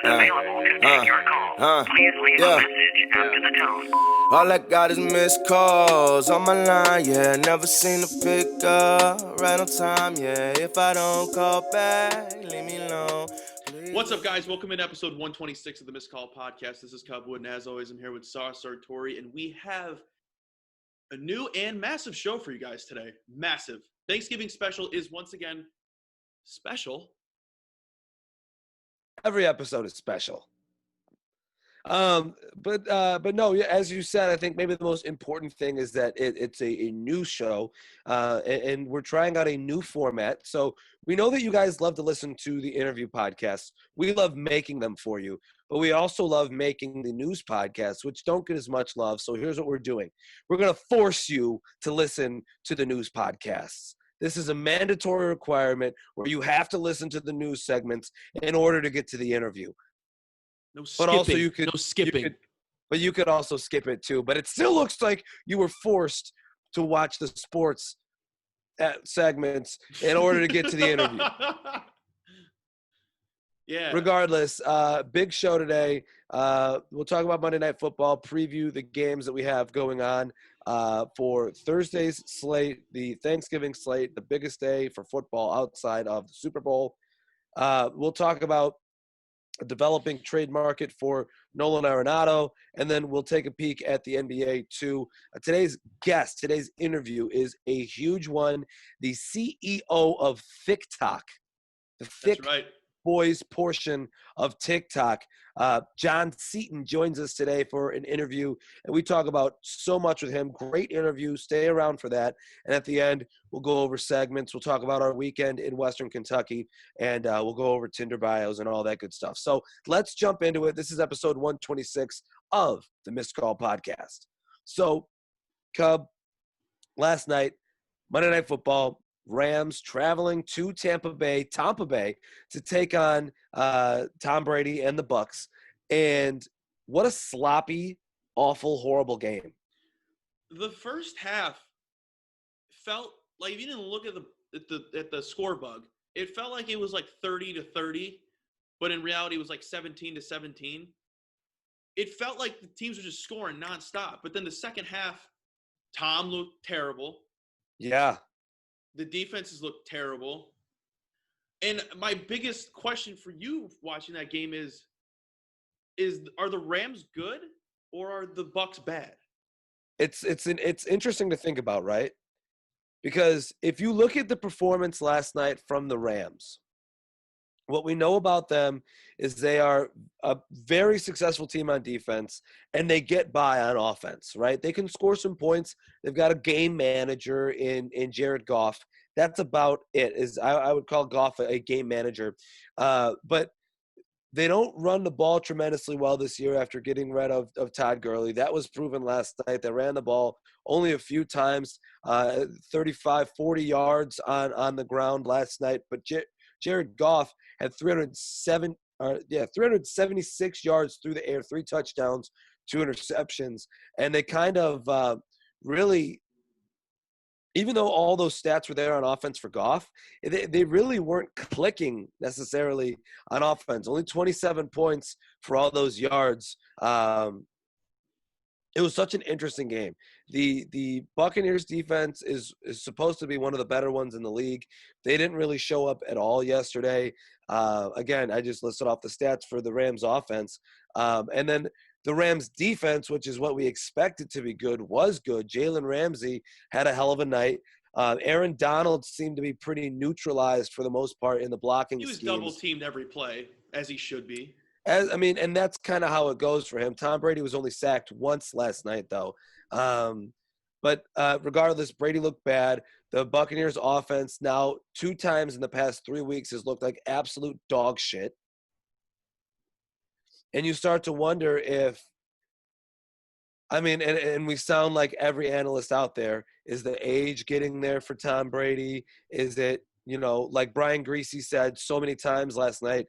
available to take your call. Please leave a message after the tone. All I got is missed calls on my line, yeah. Never seem to pick up right on time, yeah. If I don't call back, leave me alone. What's up, guys? Welcome to episode 126 of the Missed Call Podcast. This is Cubwood, and as always, I'm here with Sauce Sartori, and we have a new and massive show for you guys today. Massive. Thanksgiving special is once again special. Every episode is special. But no, as you said, I think maybe the most important thing is that it's a new show, and we're trying out a new format. So we know that you guys love to listen to the interview podcasts. We love making them for you, but we also love making the news podcasts, which don't get as much love. So here's what we're doing. We're going to force you to listen to the news podcasts. This is a mandatory requirement where you have to listen to the news segments in order to get to the interview. No skipping. But also you could, no skipping. You could also skip it too. But it still looks like you were forced to watch the sports segments in order to get to the interview. Yeah. Regardless, big show today. We'll talk about Monday Night Football, preview the games that we have going on for Thursday's slate, the Thanksgiving slate, the biggest day for football outside of the Super Bowl. We'll talk about a developing trade market for Nolan Arenado, and then we'll take a peek at the NBA too. Today's interview is a huge one. The CEO of TikTok, the Thick right. Boys portion of TikTok. Jon Seaton joins us today for an interview, and we talk about so much with him. Great interview. Stay around for that. And at the end, we'll go over segments. We'll talk about our weekend in Western Kentucky, and we'll go over Tinder bios and all that good stuff. So let's jump into it. This is episode 126 of the Missed Call Podcast. So, Cub, last night, Monday Night Football, Rams traveling to Tampa Bay, to take on Tom Brady and the Bucs. And what a sloppy, awful, horrible game. The first half felt like, if you didn't look at the score bug, it felt like it was like 30-30, but in reality it was like 17-17. It felt like the teams were just scoring nonstop. But then the second half, Tom looked terrible. Yeah. The defenses look terrible. And my biggest question for you watching that game is are the Rams good or are the Bucs bad? It's interesting to think about, right? Because if you look at the performance last night from the Rams, what we know about them is they are a very successful team on defense, and they get by on offense, right? They can score some points. They've got a game manager in Jared Goff. That's about it. I would call Goff a game manager. But they don't run the ball tremendously well this year after getting rid of Todd Gurley. That was proven last night. They ran the ball only a few times, 35, 40 yards on the ground last night. But Jared Goff had 376 yards through the air, 3 touchdowns, 2 interceptions. And they kind of really, even though all those stats were there on offense for Goff, they really weren't clicking necessarily on offense. Only 27 points for all those yards. It was such an interesting game. The Buccaneers defense is supposed to be one of the better ones in the league. They didn't really show up at all yesterday. Again, I just listed off the stats for the Rams offense. And then the Rams defense, which is what we expected to be good, was good. Jalen Ramsey had a hell of a night. Aaron Donald seemed to be pretty neutralized for the most part in the blocking schemes. He was double-teamed every play, as he should be. And that's kind of how it goes for him. Tom Brady was only sacked once last night, though. But regardless, Brady looked bad. The Buccaneers offense now 2 times in the past 3 weeks has looked like absolute dog shit. And you start to wonder if, and we sound like every analyst out there, is the age getting there for Tom Brady? Is it like Brian Greasy said so many times last night,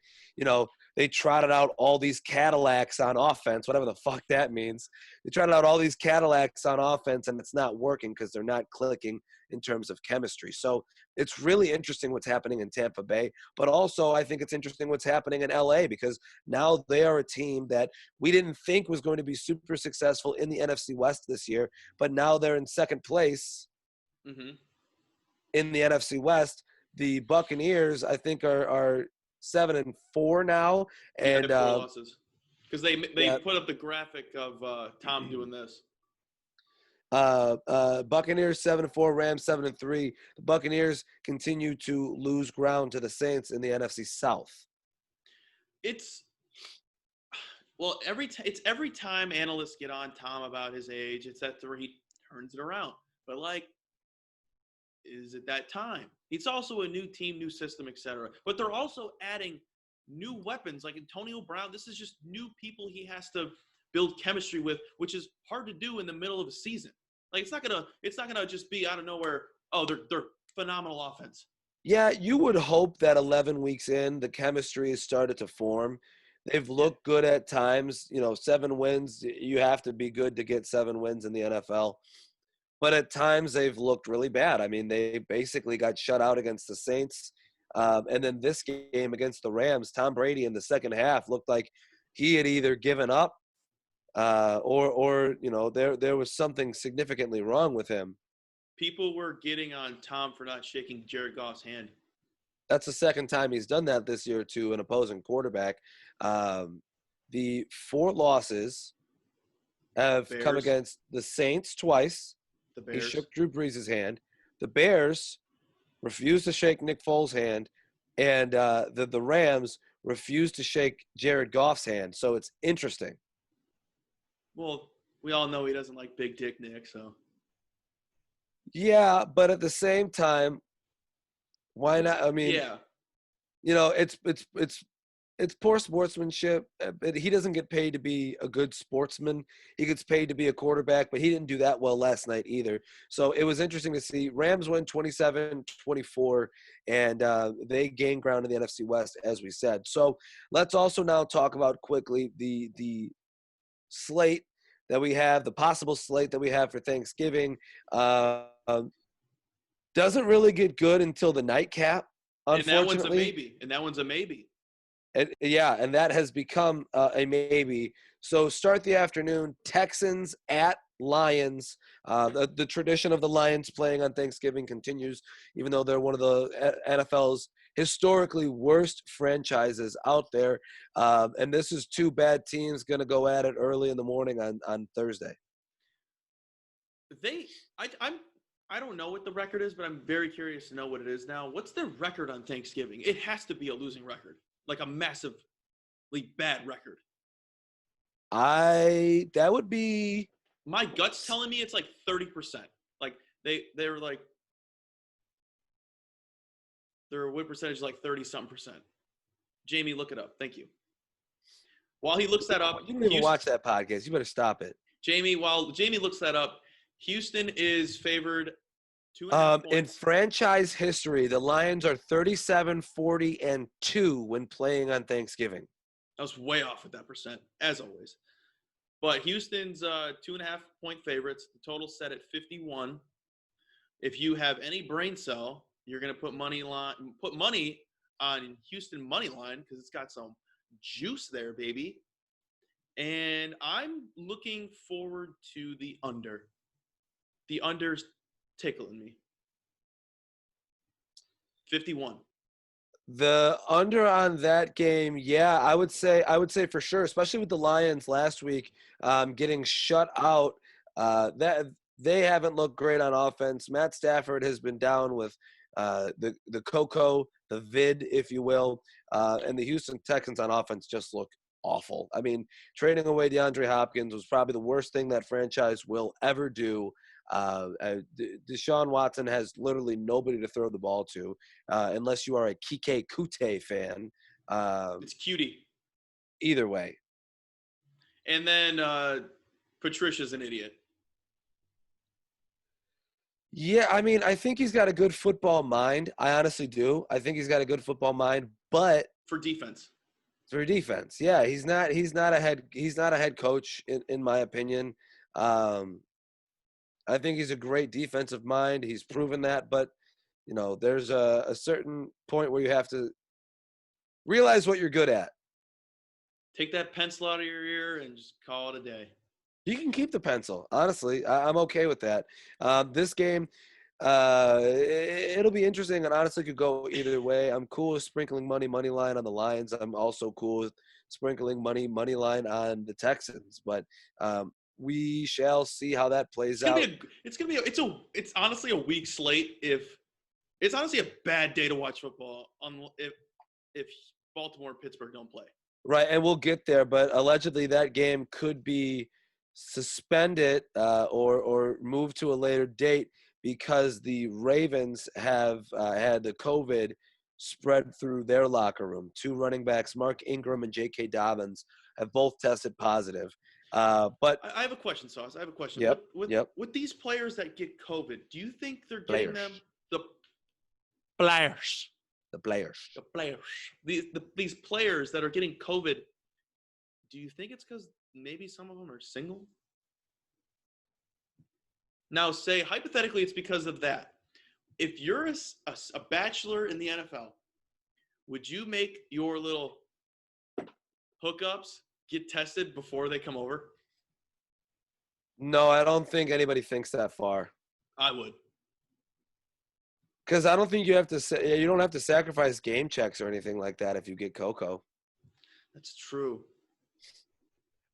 they trotted out all these Cadillacs on offense, whatever the fuck that means. They trotted out all these Cadillacs on offense, and it's not working because they're not clicking in terms of chemistry. So it's really interesting what's happening in Tampa Bay, but also I think it's interesting what's happening in LA, because now they are a team that we didn't think was going to be super successful in the NFC West this year, but now they're in second place in the NFC West. The Buccaneers, I think, are 7-4 now, and 4 losses, because they yeah. put up the graphic of Tom doing this. Buccaneers 7-4, Rams 7-3. The Buccaneers continue to lose ground to the Saints in the NFC South. It's every time analysts get on Tom about his age, it's that where he turns it around. But is it that time? It's also a new team, new system, etc. But they're also adding new weapons like Antonio Brown. This is just new people he has to build chemistry with, which is hard to do in the middle of a season. It's not gonna just be out of nowhere. Oh, they're phenomenal offense. Yeah, you would hope that 11 weeks in, the chemistry has started to form. They've looked good at times. 7 wins. You have to be good to get 7 wins in the NFL. But at times they've looked really bad. I mean, they basically got shut out against the Saints. And then this game against the Rams, Tom Brady in the second half looked like he had either given up or there was something significantly wrong with him. People were getting on Tom for not shaking Jared Goff's hand. That's the second time he's done that this year to an opposing quarterback. The 4 losses have come against the Saints twice. The Bears. He shook Drew Brees' hand. The Bears refused to shake Nick Foles' hand, and the Rams refused to shake Jared Goff's hand. So it's interesting. Well, we all know he doesn't like Big Dick Nick, so. Yeah, but at the same time, why not? I mean, it's poor sportsmanship. He doesn't get paid to be a good sportsman. He gets paid to be a quarterback, but he didn't do that well last night either. So it was interesting to see. Rams win 27-24, and they gain ground in the NFC West, as we said. So let's also now talk about quickly the slate that we have, the possible slate that we have for Thanksgiving. Doesn't really get good until the nightcap, unfortunately. And that one's a maybe. And that has become a maybe. So start the afternoon, Texans at Lions. The tradition of the Lions playing on Thanksgiving continues, even though they're one of the NFL's historically worst franchises out there. And this is 2 bad teams going to go at it early in the morning on Thursday. I don't know what the record is, but I'm very curious to know what it is now. What's their record on Thanksgiving? It has to be a losing record, like a massively bad record. That would be. My gut's telling me it's like 30%. They're like. Their win percentage is like 30-something%. Jamie, look it up. Thank you. While he looks that up. You didn't even watch that podcast. You better stop it. Jamie, while Jamie looks that up, Houston is favored 2.5 points. In franchise history, the Lions are 37-40-2 when playing on Thanksgiving. I was way off with that percent, as always. But Houston's 2.5 point favorites. The total set at 51. If you have any brain cell, you're going to put money on Houston money line because it's got some juice there, baby. And I'm looking forward to the under. The under's tickling me. 51. The under on that game, yeah, I would say for sure, especially with the Lions last week getting shut out. That they haven't looked great on offense. Matt Stafford has been down with the cocoa, the vid, if you will, and the Houston Texans on offense just look awful. I mean, trading away DeAndre Hopkins was probably the worst thing that franchise will ever do. Deshaun Watson has literally nobody to throw the ball to, unless you are a Kike Kute fan. It's cutie. Either way. And then Patricia's an idiot. Yeah, I mean, I think he's got a good football mind. I honestly do. I think he's got a good football mind, but for defense. for defense, yeah, he's not a head coach in my opinion. Um, I think he's a great defensive mind. He's proven that, but there's a certain point where you have to realize what you're good at. Take that pencil out of your ear and just call it a day. You can keep the pencil. Honestly, I'm okay with that. This game, it'll be interesting, and honestly, could go either way. I'm cool with sprinkling money line on the Lions. I'm also cool with sprinkling money line on the Texans. But we shall see how that plays out. It's honestly a weak slate. If it's honestly a bad day to watch football if Baltimore and Pittsburgh don't play. Right, and we'll get there, but allegedly that game could be suspended or moved to a later date because the Ravens have had the COVID spread through their locker room. Two running backs, Mark Ingram and J.K. Dobbins, have both tested positive. But I have a question, Sauce. I have a question. Yep. With these players that get COVID, do you think they're Players. getting them the players? The players. The players. These players that are getting COVID, do you think it's because maybe some of them are single? Now, say hypothetically it's because of that. If you're a bachelor in the NFL, would you make your little hookups get tested before they come over? No, I don't think anybody thinks that far. I would. Because I don't think you don't have to sacrifice game checks or anything like that if you get Coco. That's true.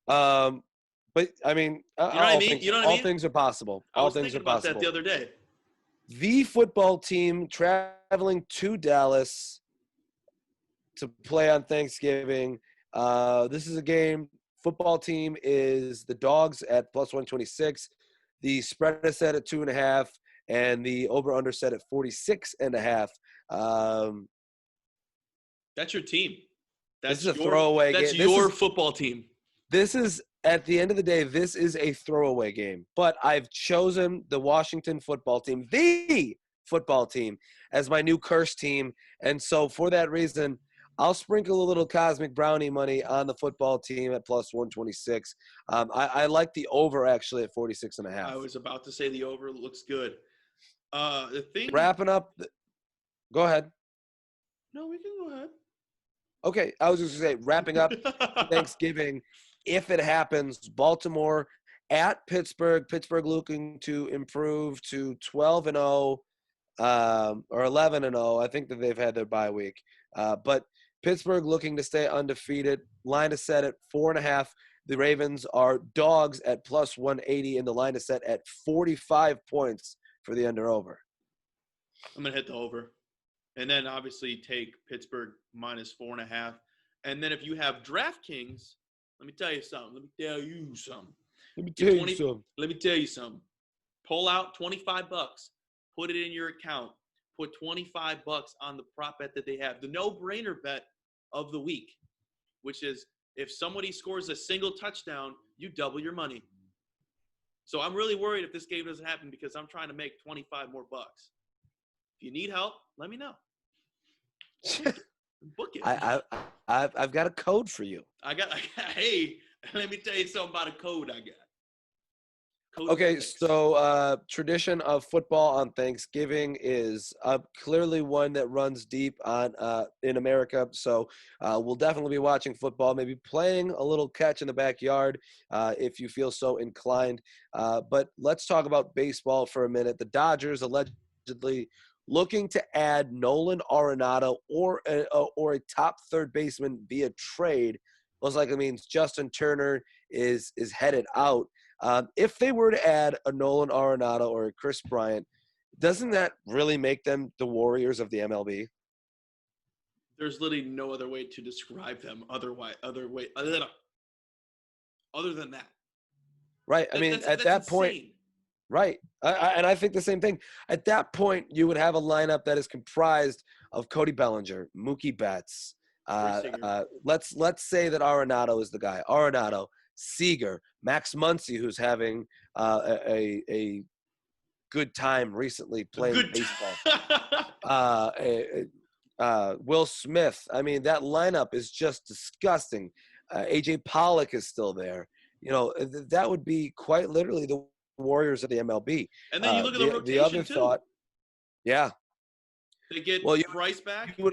But I mean, all things are possible. All things are possible. I was thinking about that the other day. The football team traveling to Dallas to play on Thanksgiving. This is a game. Football team is the Dogs at plus 126. The spread is set at 2.5. And the over-under set at 46.5. That's your team. This is a throwaway game. That's your football team. This is, at the end of the day, this is a throwaway game. But I've chosen the Washington football team, the football team, as my new curse team. And so for that reason, I'll sprinkle a little Cosmic Brownie money on the football team at plus 126. I like the over, actually, at 46.5. I was about to say the over looks good. Wrapping up. Go ahead. No, we can go ahead. Okay, I was just going to say, wrapping up Thanksgiving, if it happens, Baltimore at Pittsburgh. Pittsburgh looking to improve to 12-0 or 11-0. I think that they've had their bye week. But Pittsburgh looking to stay undefeated. Line is set at 4.5. The Ravens are dogs at plus 180, and the line is set at 45 points for the under-over. I'm going to hit the over. And then obviously take Pittsburgh minus 4.5. And then if you have DraftKings, let me tell you something. Pull out $25. Put it in your account. Put $25 on the prop bet that they have. The no-brainer bet of the week, which is if somebody scores a single touchdown, you double your money. So I'm really worried if this game doesn't happen because I'm trying to make 25 more bucks. If you need help, let me know. Book it. I've got a code for you. Hey, let me tell you something about a code I got. Okay, so tradition of football on Thanksgiving is clearly one that runs deep in America. So we'll definitely be watching football, maybe playing a little catch in the backyard if you feel so inclined. But let's talk about baseball for a minute. The Dodgers allegedly looking to add Nolan Arenado or a top third baseman via trade. Most likely means Justin Turner is headed out. If they were to add a Nolan Arenado or a Chris Bryant, doesn't that really make them the Warriors of the MLB? There's literally no other way to describe them other than that. Right. I mean, at that point, right. And I think the same thing. At that point, you would have a lineup that is comprised of Cody Bellinger, Mookie Betts. Let's say that Arenado is the guy. Arenado, Seager, Max Muncy, who's having a good time recently playing Good. baseball. Will Smith. I mean, that lineup is just disgusting. AJ Pollock is still there. That would be quite literally the Warriors of the MLB. And then you look at the rotation the other too. thought, yeah. They get Well, Bryce back. You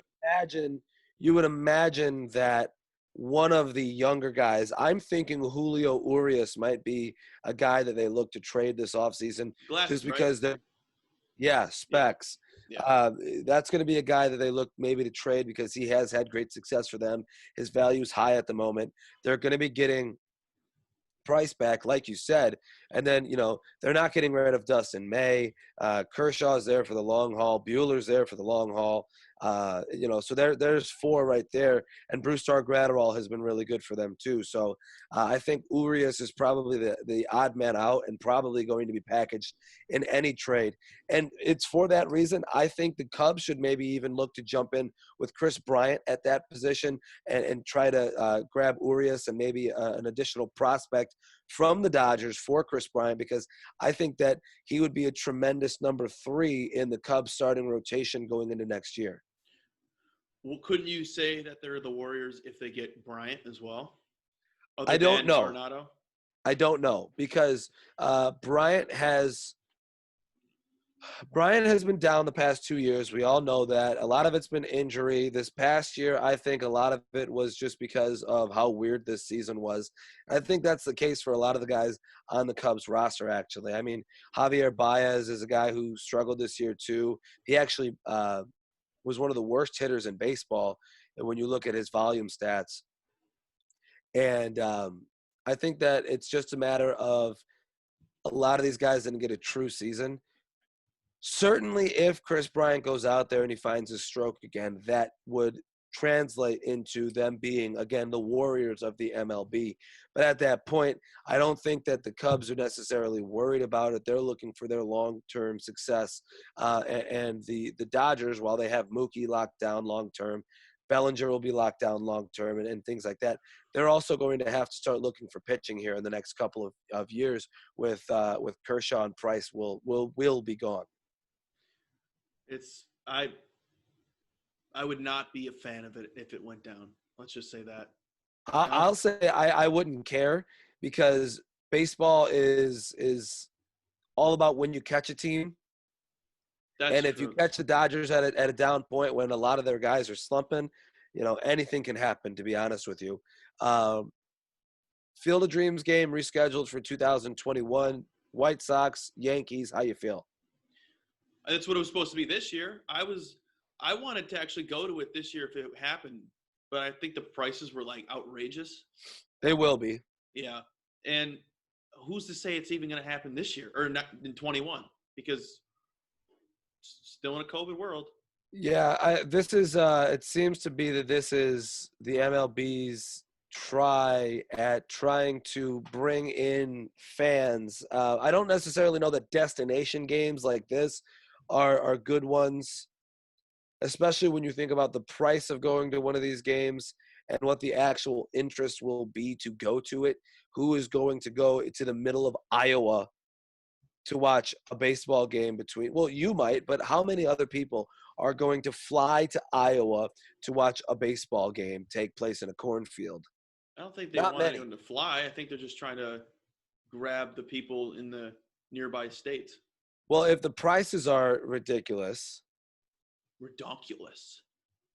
would imagine that one of the younger guys, I'm thinking Julio Urias might be a guy that they look to trade this offseason. Glasses, Just because specs. Yeah. That's going to be a guy that they look maybe to trade because he has had great success for them. His value is high at the moment. They're going to be getting Price back, like you said, and then they're not getting rid of Dustin May. Kershaw's there for the long haul. Bueller's there for the long haul. So there's 4 right there, and Brusdar Graterol has been really good for them too. So I think Urias is probably the odd man out and probably going to be packaged in any trade. And it's for that reason I think the Cubs should maybe even look to jump in with Chris Bryant at that position and try to grab Urias and maybe an additional prospect from the Dodgers for Chris Bryant, because I think that he would be a tremendous number 3 in the Cubs starting rotation going into next year. Well, couldn't you say that they're the Warriors if they get Bryant as well? I don't know. Arenado? I don't know because Bryant has been down the past 2 years. We all know that. A lot of it's been injury. This past year, I think a lot of it was just because of how weird this season was. I think that's the case for a lot of the guys on the Cubs roster, actually. I mean, Javier Baez is a guy who struggled this year too. He actually was one of the worst hitters in baseball when you look at his volume stats. And I think that it's just a matter of a lot of these guys didn't get a true season. Certainly, if Chris Bryant goes out there and he finds his stroke again, that would translate into them being, again, the Warriors of the MLB. But at that point, I don't think that the Cubs are necessarily worried about it. They're looking for their long-term success. And the Dodgers, while they have Mookie locked down long-term, Bellinger will be locked down long-term and things like that. They're also going to have to start looking for pitching here in the next couple of years with Kershaw and Price will be gone. I would not be a fan of it if it went down. Let's just say that. I'll say I wouldn't care because baseball is all about when you catch a team. That's if true. you catch the Dodgers at a down point when a lot of their guys are slumping, anything can happen, to be honest with you. Field of Dreams game rescheduled for 2021. White Sox, Yankees, how you feel? That's what it was supposed to be this year. I wanted to actually go to it this year if it happened, but I think the prices were like outrageous. They will be. Yeah. And who's to say it's even going to happen this year or not in 21 because it's still in a COVID world. Yeah, this is it seems to be that this is the MLB's trying to bring in fans. I don't necessarily know that destination games like this are good ones, especially when you think about the price of going to one of these games and what the actual interest will be to go to it. Who is going to go to the middle of Iowa to watch a baseball game you might, but how many other people are going to fly to Iowa to watch a baseball game take place in a cornfield? I don't think they want anyone to fly. I think they're just trying to grab the people in the nearby states. Well, if the prices are ridiculous. Redonkulous.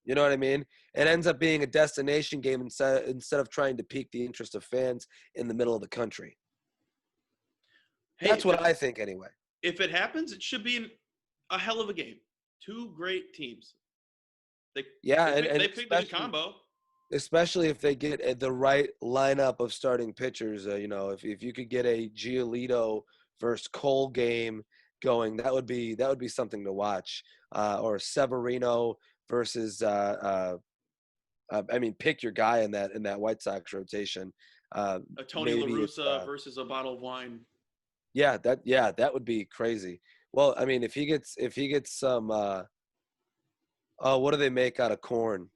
You know what I mean? It ends up being a destination game instead of trying to pique the interest of fans in the middle of the country. Hey, that's what I think anyway. If it happens, it should be a hell of a game. 2 great teams. They picked a combo. Especially if they get the right lineup of starting pitchers. If you could get a Giolito versus Cole game going, that would be something to watch. Or Severino versus pick your guy in that White Sox rotation. A Tony La Russa versus a bottle of wine. Yeah, that would be crazy. Well, I mean, if he gets some what do they make out of corn?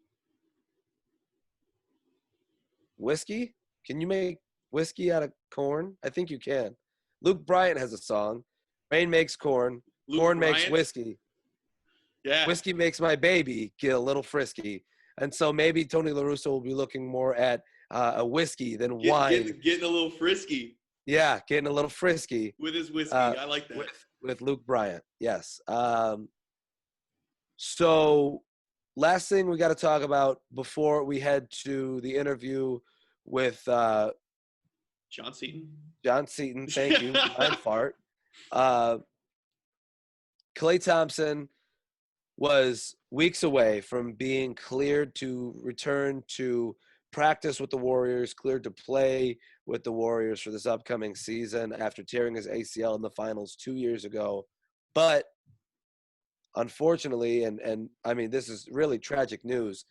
Whiskey? Can you make whiskey out of corn? I think you can. Luke Bryant has a song. Rain makes corn. Luke Corn makes Bryant. whiskey. Yeah. Whiskey makes my baby get a little frisky. And so maybe Tony La Russa will be looking more at a whiskey than wine. Getting a little frisky Yeah, getting a little frisky with his whiskey. I like that. with Luke Bryant. Yes. So last thing we got to talk about before we head to the interview with Jon Seaton. Jon Seaton. Thank you. Mind fart. Klay Thompson was weeks away from being cleared to return to practice with the Warriors, cleared to play with the Warriors for this upcoming season after tearing his ACL in the finals 2 years ago. But unfortunately, and I mean, this is really tragic news,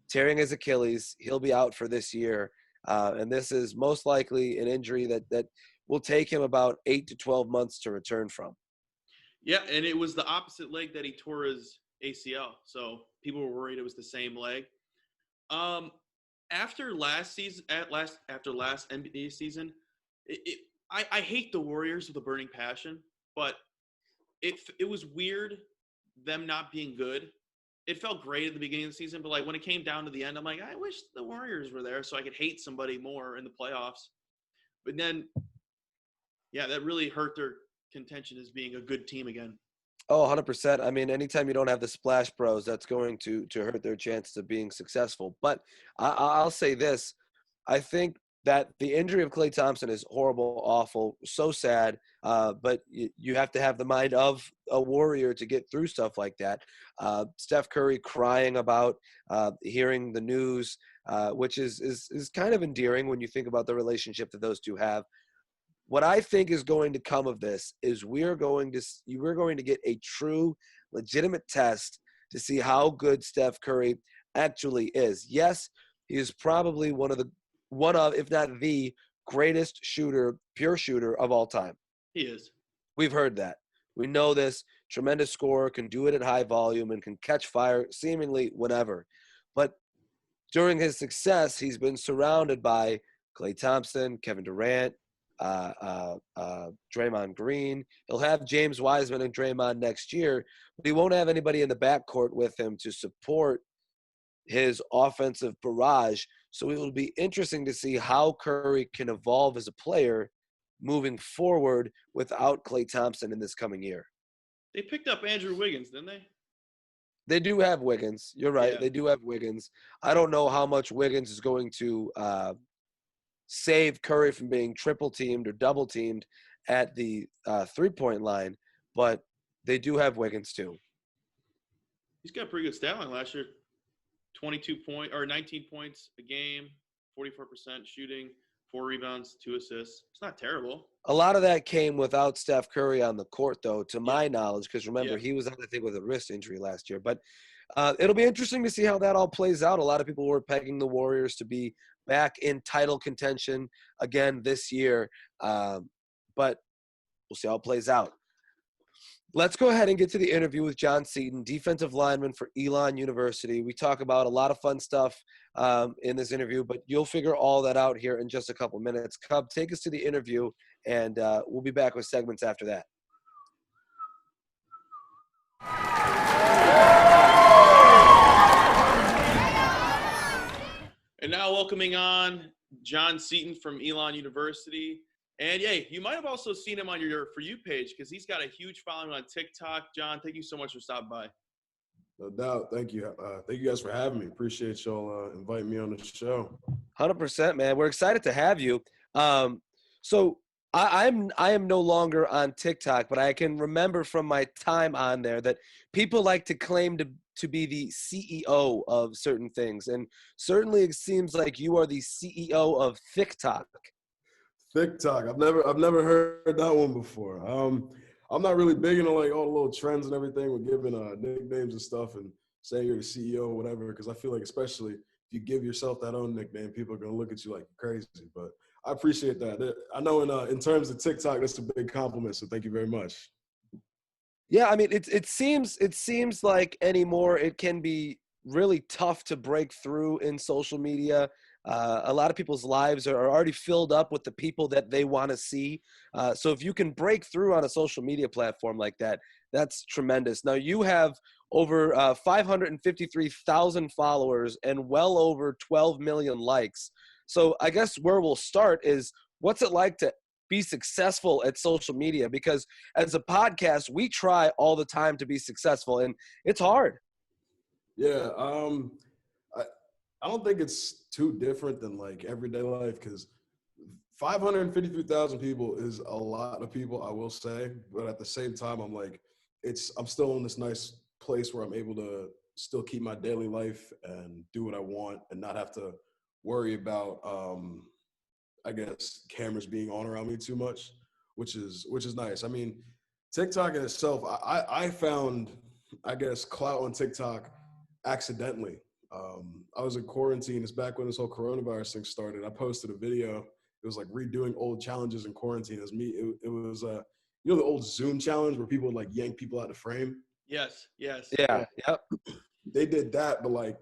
tearing his Achilles, he'll be out for this year. And this is most likely an injury that will take him about 8 to 12 months to return from. Yeah, and it was the opposite leg that he tore his ACL. So people were worried it was the same leg. After last NBA season, I hate the Warriors with a burning passion, but it was weird them not being good. It felt great at the beginning of the season, but like when it came down to the end, I'm like, I wish the Warriors were there so I could hate somebody more in the playoffs. But then, yeah, that really hurt their contention as being a good team again. Oh, 100%. I mean, anytime you don't have the Splash Bros, that's going to hurt their chances of being successful. But I'll say this. I think that the injury of Klay Thompson is horrible, awful, so sad. But you have to have the mind of a Warrior to get through stuff like that. Steph Curry crying about hearing the news, which is kind of endearing when you think about the relationship that those two have. What I think is going to come of this is we're going to get a true, legitimate test to see how good Steph Curry actually is. Yes, he is probably one of, if not the greatest pure shooter of all time. He is. We've heard that. We know this. Tremendous scorer, can do it at high volume, and can catch fire seemingly whenever. But during his success, he's been surrounded by Klay Thompson, Kevin Durant, Draymond Green. He'll have James Wiseman and Draymond next year, but he won't have anybody in the backcourt with him to support his offensive barrage. So it will be interesting to see how Curry can evolve as a player moving forward without Klay Thompson in this coming year. They picked up Andrew Wiggins, didn't they? They do have Wiggins. You're right. Yeah. They do have Wiggins. I don't know how much Wiggins is going to save Curry from being triple teamed or double teamed at the 3-point line, but they do have Wiggins too. He's got a pretty good stat line last year. 19 points a game, 44% shooting, 4 rebounds, 2 assists. It's not terrible. A lot of that came without Steph Curry on the court, though, to my knowledge, because remember, he was out, I think, with a wrist injury last year. But it'll be interesting to see how that all plays out. A lot of people were pegging the Warriors to be back in title contention again this year. But we'll see how it plays out. Let's go ahead and get to the interview with Jon Seaton, defensive lineman for Elon University. We talk about a lot of fun stuff in this interview, but you'll figure all that out here in just a couple minutes. Cub, take us to the interview, and we'll be back with segments after that. And now welcoming on Jon Seaton from Elon University. And yeah, you might have also seen him on your For You page because he's got a huge following on TikTok. Jon, thank you so much for stopping by. No doubt. Thank you. Thank you guys for having me. Appreciate y'all inviting me on the show. 100%, man. We're excited to have you. So I am no longer on TikTok, but I can remember from my time on there that people like to claim to be the CEO of certain things. And certainly it seems like you are the CEO of TikTok. TikTok. I've never heard that one before. I'm not really big into like all the little trends and everything with giving nicknames and stuff and saying you're the CEO or whatever, because I feel like especially if you give yourself that own nickname, people are gonna look at you like you're crazy. But I appreciate that. I know in terms of TikTok, that's a big compliment. So thank you very much. Yeah, I mean it seems like anymore it can be really tough to break through in social media. A lot of people's lives are already filled up with the people that they want to see. So if you can break through on a social media platform like that, that's tremendous. Now you have over 553,000 followers and well over 12 million likes. So I guess where we'll start is, what's it like to be successful at social media? Because as a podcast, we try all the time to be successful, and it's hard. Yeah, I don't think it's too different than like everyday life, because 553,000 people is a lot of people, I will say. But at the same time, I'm like, I'm still in this nice place where I'm able to still keep my daily life and do what I want and not have to worry about, I guess, cameras being on around me too much, which is nice. I mean, TikTok in itself, I found, I guess, clout on TikTok accidentally. I was in quarantine. It's back when this whole coronavirus thing started. I posted a video. It was like redoing old challenges in quarantine. It was me. It was the old Zoom challenge where people would like yank people out of frame. Yes. Yeah. Yep. They did that, but like,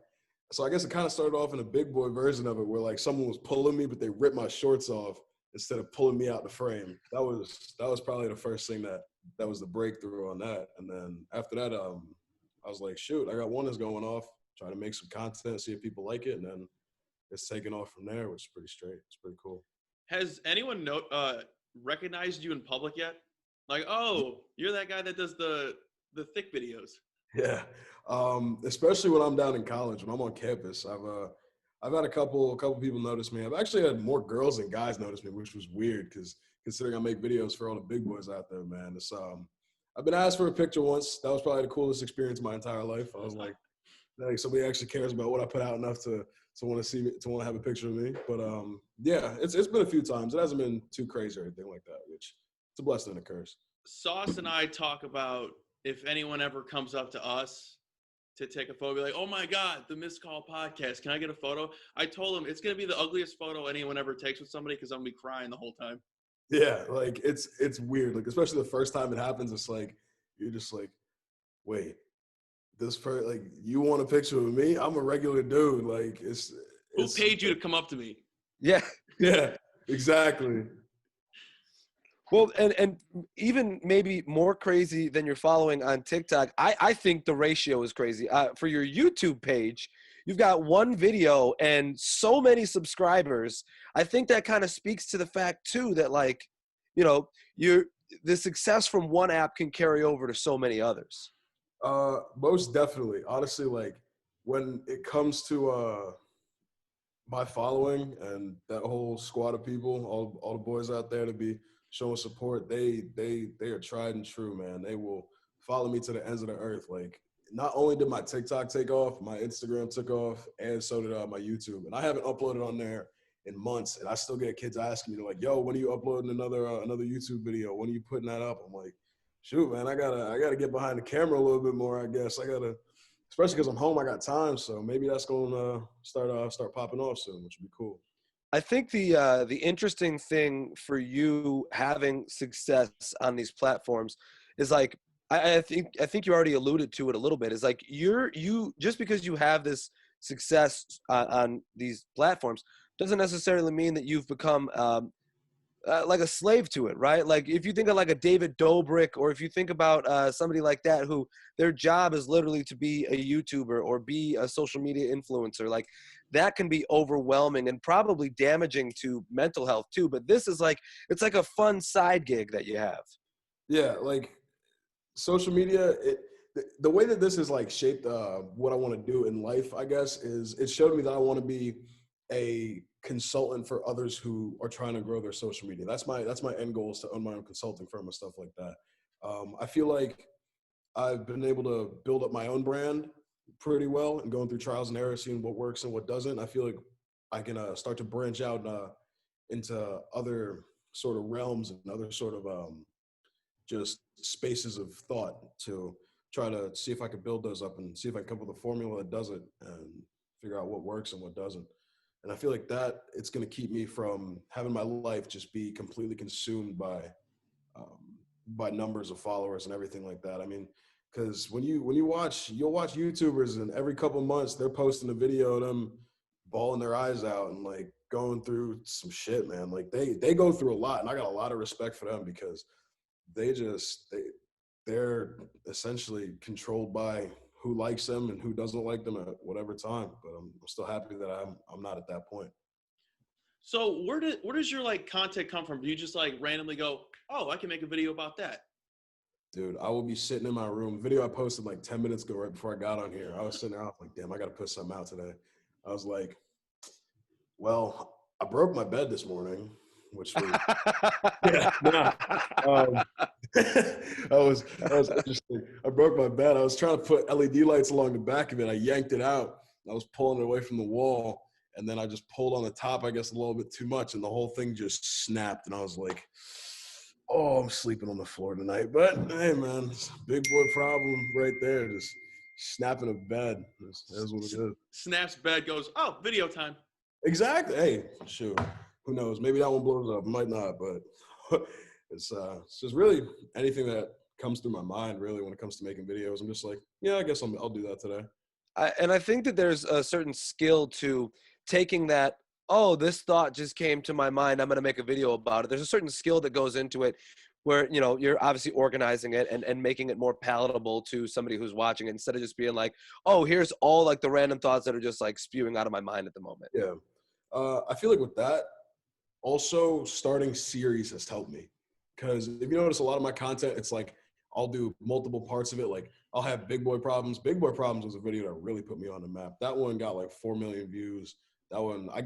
so I guess it kind of started off in a big boy version of it, where like someone was pulling me, but they ripped my shorts off instead of pulling me out the frame. That was probably the first thing that was the breakthrough on that. And then after that, I was like, shoot, I got one that's going off. Try to make some content, see if people like it, and then it's taken off from there, which is pretty straight. It's pretty cool. Has anyone recognized you in public yet? Like, oh, you're that guy that does the thick videos. Yeah, especially when I'm down in college, when I'm on campus. I've had a couple people notice me. I've actually had more girls than guys notice me, which was weird, because considering I make videos for all the big boys out there, man. It's I've been asked for a picture once. That was probably the coolest experience of my entire life. I was like somebody actually cares about what I put out enough to want to see me, to want to have a picture of me. But yeah, it's been a few times. It hasn't been too crazy or anything like that, which it's a blessing and a curse. Sauce and I talk about, if anyone ever comes up to us to take a photo, be like, oh my God, the Missed Call podcast, can I get a photo? I told him it's going to be the ugliest photo anyone ever takes with somebody, because I'm going to be crying the whole time. Yeah, like it's weird. Like, especially the first time it happens, it's like, you're just like, wait, like, you want a picture of me? I'm a regular dude. Like, Who paid you to come up to me? Yeah. Yeah, exactly. Well, and even maybe more crazy than your following on TikTok, I think the ratio is crazy. For your YouTube page, you've got one video and so many subscribers. I think that kind of speaks to the fact too that, like, the success from one app can carry over to so many others. Most definitely. Honestly, like, when it comes to my following and that whole squad of people, all the boys out there to be showing support, they are tried and true, man. They will follow me to the ends of the earth. Like, not only did my TikTok take off, my Instagram took off, and so did my YouTube. And I haven't uploaded on there in months, and I still get kids asking me, they're like, yo, when are you uploading another YouTube video? When are you putting that up? I'm like, shoot, man, I gotta get behind the camera a little bit more, I guess. Especially because I'm home, I got time, so maybe that's gonna start popping off soon, which would be cool. I think the interesting thing for you having success on these platforms is, like, I think you already alluded to it a little bit, is like, you just because you have this success on these platforms doesn't necessarily mean that you've become like a slave to it, right? Like, if you think of like a David Dobrik, or if you think about somebody like that, who their job is literally to be a YouTuber or be a social media influencer, like, that can be overwhelming and probably damaging to mental health too. But this is like, it's like a fun side gig that you have. Yeah, like, social media, the way that this has like shaped what I want to do in life, I guess, is it showed me that I want to be a consultant for others who are trying to grow their social media. That's my end goal, is to own my own consulting firm and stuff like that. I feel like I've been able to build up my own brand pretty well, and going through trials and errors, seeing what works and what doesn't. I feel like I can start to branch out into other sort of realms and other sort of just spaces of thought, to try to see if I could build those up and see if I can come up with a formula that does it, and figure out what works and what doesn't. And I feel like that it's going to keep me from having my life just be completely consumed by numbers of followers and everything like that. I mean, because when you'll watch YouTubers, and every couple months they're posting a video of them bawling their eyes out and like going through some shit, man. Like they go through a lot, and I got a lot of respect for them because they're essentially controlled by who likes them and who doesn't like them at whatever time. But I'm still happy that I'm not at that point. So where does your like content come from? Do you just like randomly go, oh, I can make a video about that? Dude, I will be sitting in my room. Video I posted like 10 minutes ago right before I got on here. I was sitting there, I was like, damn, I got to put something out today. I was like, well, I broke my bed this morning, which was, yeah, nah. That was interesting. I broke my bed. I was trying to put LED lights along the back of it. I yanked it out. I was pulling it away from the wall. And then I just pulled on the top, I guess, a little bit too much. And the whole thing just snapped. And I was like, oh, I'm sleeping on the floor tonight. But hey, man, it's a big boy problem right there. Just snapping a bed. That's what it is. Snaps bed, goes, oh, video time. Exactly. Hey, shoot. Who knows? Maybe that one blows up. Might not. But it's just really anything that comes through my mind, really, when it comes to making videos. I'm just like, yeah, I guess I'll do that today. And I think that there's a certain skill to taking that, oh, this thought just came to my mind, I'm going to make a video about it. There's a certain skill that goes into it where, you know, you're obviously organizing it and making it more palatable to somebody who's watching it instead of just being like, oh, here's all like the random thoughts that are just like spewing out of my mind at the moment. Yeah. I feel like with that, also starting series has helped me. Because if you notice a lot of my content, it's like I'll do multiple parts of it. Like I'll have Big Boy Problems. Big Boy Problems was a video that really put me on the map. That one got like 4 million views. That one, I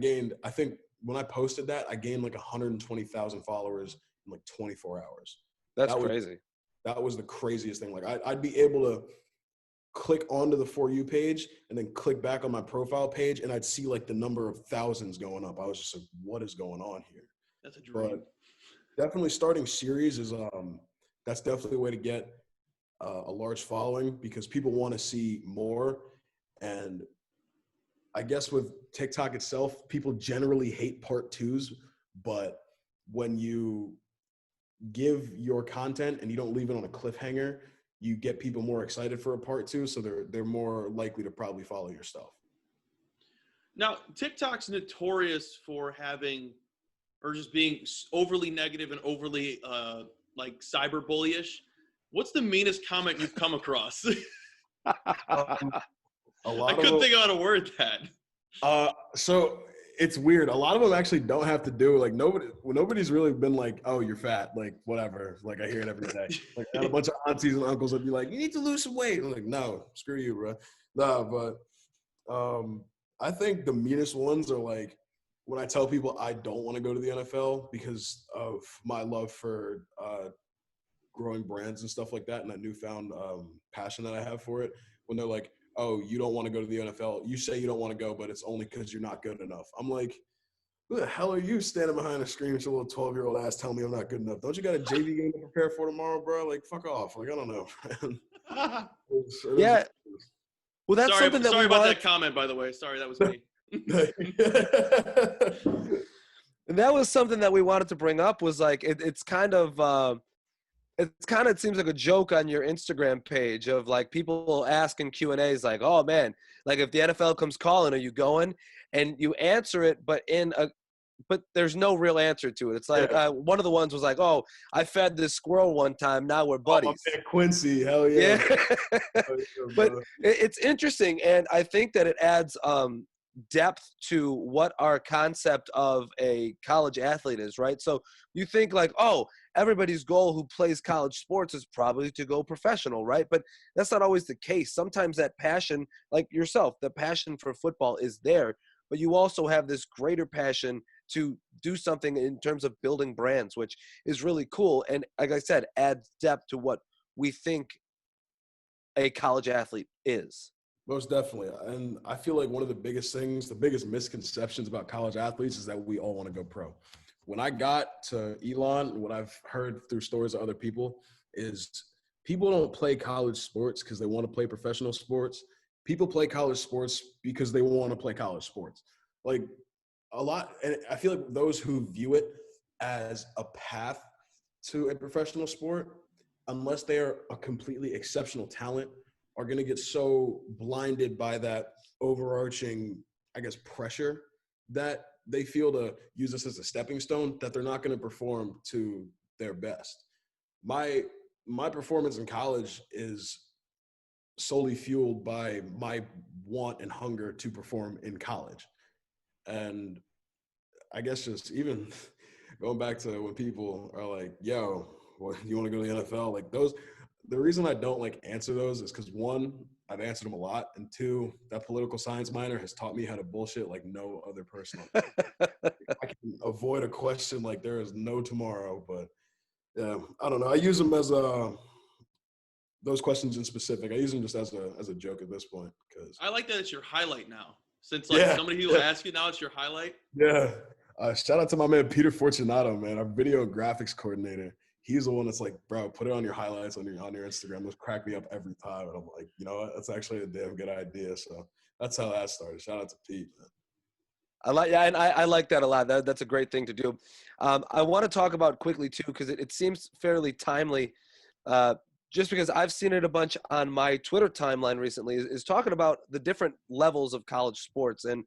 think when I posted that, I gained like 120,000 followers in like 24 hours. That's crazy. That was the craziest thing. Like I'd be able to click onto the For You page and then click back on my profile page and I'd see like the number of thousands going up. I was just like, what is going on here? That's a dream. But definitely starting series is, that's definitely a way to get a large following because people want to see more. And I guess with TikTok itself, people generally hate part twos, but when you give your content and you don't leave it on a cliffhanger, you get people more excited for a part two. So they're more likely to probably follow your stuff. Now, TikTok's notorious for having, or just being overly negative and overly like cyberbully-ish. What's the meanest comment you've come across? I couldn't think of how to word that. So it's weird. A lot of them actually don't have to do like nobody's really been like, oh, you're fat, like whatever. Like I hear it every day. Like I had a bunch of aunties and uncles would be like, you need to lose some weight. I'm like, no, screw you, bro. No, but I think the meanest ones are like when I tell people I don't want to go to the NFL because of my love for growing brands and stuff like that and that newfound passion that I have for it. When they're like, oh, you don't want to go to the NFL. You say you don't want to go, but it's only because you're not good enough. I'm like, who the hell are you standing behind a screen with your little 12-year-old ass telling me I'm not good enough? Don't you got a JV game to prepare for tomorrow, bro? Like, fuck off. Like, I don't know. Yeah. Well, that's sorry, something that sorry we about wanted. that comment, by the way. Sorry, that was me. And that was something that we wanted to bring up was like, it seems like a joke on your Instagram page of like people asking Q&As like, oh man, like if the NFL comes calling, are you going? And you answer it, but there's no real answer to it. It's like one of the ones was like, oh, I fed this squirrel one time. Now we're buddies. Oh, Quincy, hell yeah. But it's interesting. And I think that it adds depth to what our concept of a college athlete is, right? So you think like, oh, everybody's goal who plays college sports is probably to go professional, right? But that's not always the case. Sometimes that passion, like yourself, the passion for football is there, but you also have this greater passion to do something in terms of building brands, which is really cool. And like I said, adds depth to what we think a college athlete is. Most definitely. And I feel like one of the biggest things, the biggest misconceptions about college athletes is that we all want to go pro. When I got to Elon, what I've heard through stories of other people is people don't play college sports because they want to play professional sports. People play college sports because they want to play college sports. Like a lot, and I feel like those who view it as a path to a professional sport, unless they are a completely exceptional talent, are going to get so blinded by that overarching I guess, pressure that they feel to use this as a stepping stone, that they're not going to perform to their best. My performance in college is solely fueled by my want and hunger to perform in college. And I guess just even going back to when people are like, yo, well, you want to go to the NFL? Like the reason I don't like answer those is because one, I've answered them a lot. And two, that political science minor has taught me how to bullshit like no other person. I can avoid a question like there is no tomorrow, but yeah, I don't know. I use them as those questions in specific. I use them just as a joke at this point. Because I like that it's your highlight now. Since somebody who will ask you, now it's your highlight. Yeah. Shout out to my man Peter Fortunato, man, our video and graphics coordinator. He's the one that's like, bro, put it on your highlights on your Instagram. Those crack me up every time. And I'm like, you know what? That's actually a damn good idea. So that's how that started. Shout out to Pete, man. I like that a lot. That's a great thing to do. I want to talk about quickly too, because it seems fairly timely. Just because I've seen it a bunch on my Twitter timeline recently, is talking about the different levels of college sports. And,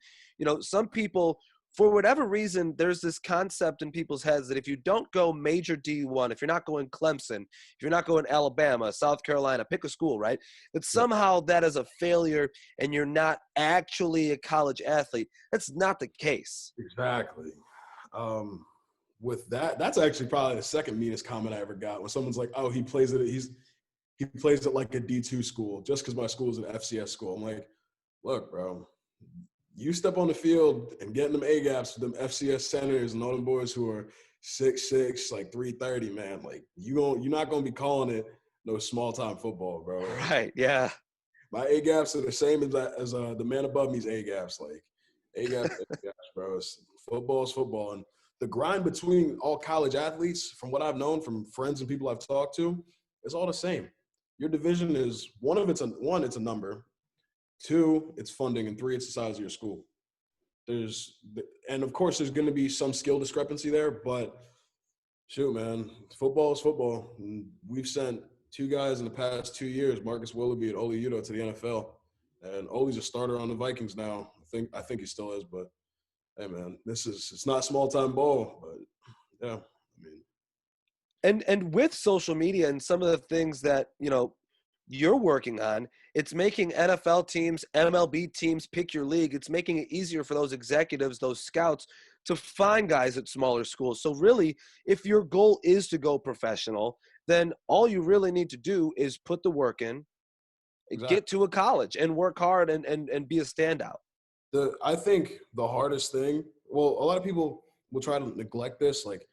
some people, for whatever reason, there's this concept in people's heads that if you don't go major D1, if you're not going Clemson, if you're not going Alabama, South Carolina, pick a school, right? That somehow that is a failure and you're not actually a college athlete. That's not the case. Exactly. With that, that's actually probably the second meanest comment I ever got, when someone's like, oh, he plays it like a D2 school just because my school is an FCS school. I'm like, look, bro, you step on the field and getting them A gaps with them FCS centers and all them boys who are 6'6", like 330, man. Like you're not gonna be calling it no small time football, bro. Right? Yeah. My A gaps are the same as the man above me's A gaps. Like A gaps, bro. Football's football, and the grind between all college athletes, from what I've known from friends and people I've talked to, is all the same. Your division is it's a number. Two, it's funding, and three, it's the size of your school. And of course, there's going to be some skill discrepancy there, but shoot, man, football is football. And we've sent two guys in the past 2 years, Marcus Willoughby and Oli Udoh, to the NFL, and Oli's a starter on the Vikings now. I think he still is, but hey, man, it's not small time ball, but yeah, I mean. And with social media and some of the things that, you're working on, it's making NFL teams, MLB teams pick your league. It's making it easier for those executives, those scouts, to find guys at smaller schools. So really, if your goal is to go professional, then all you really need to do is put the work in, get to a college and work hard and be a standout. I think the hardest thing, well, a lot of people will try to neglect this, like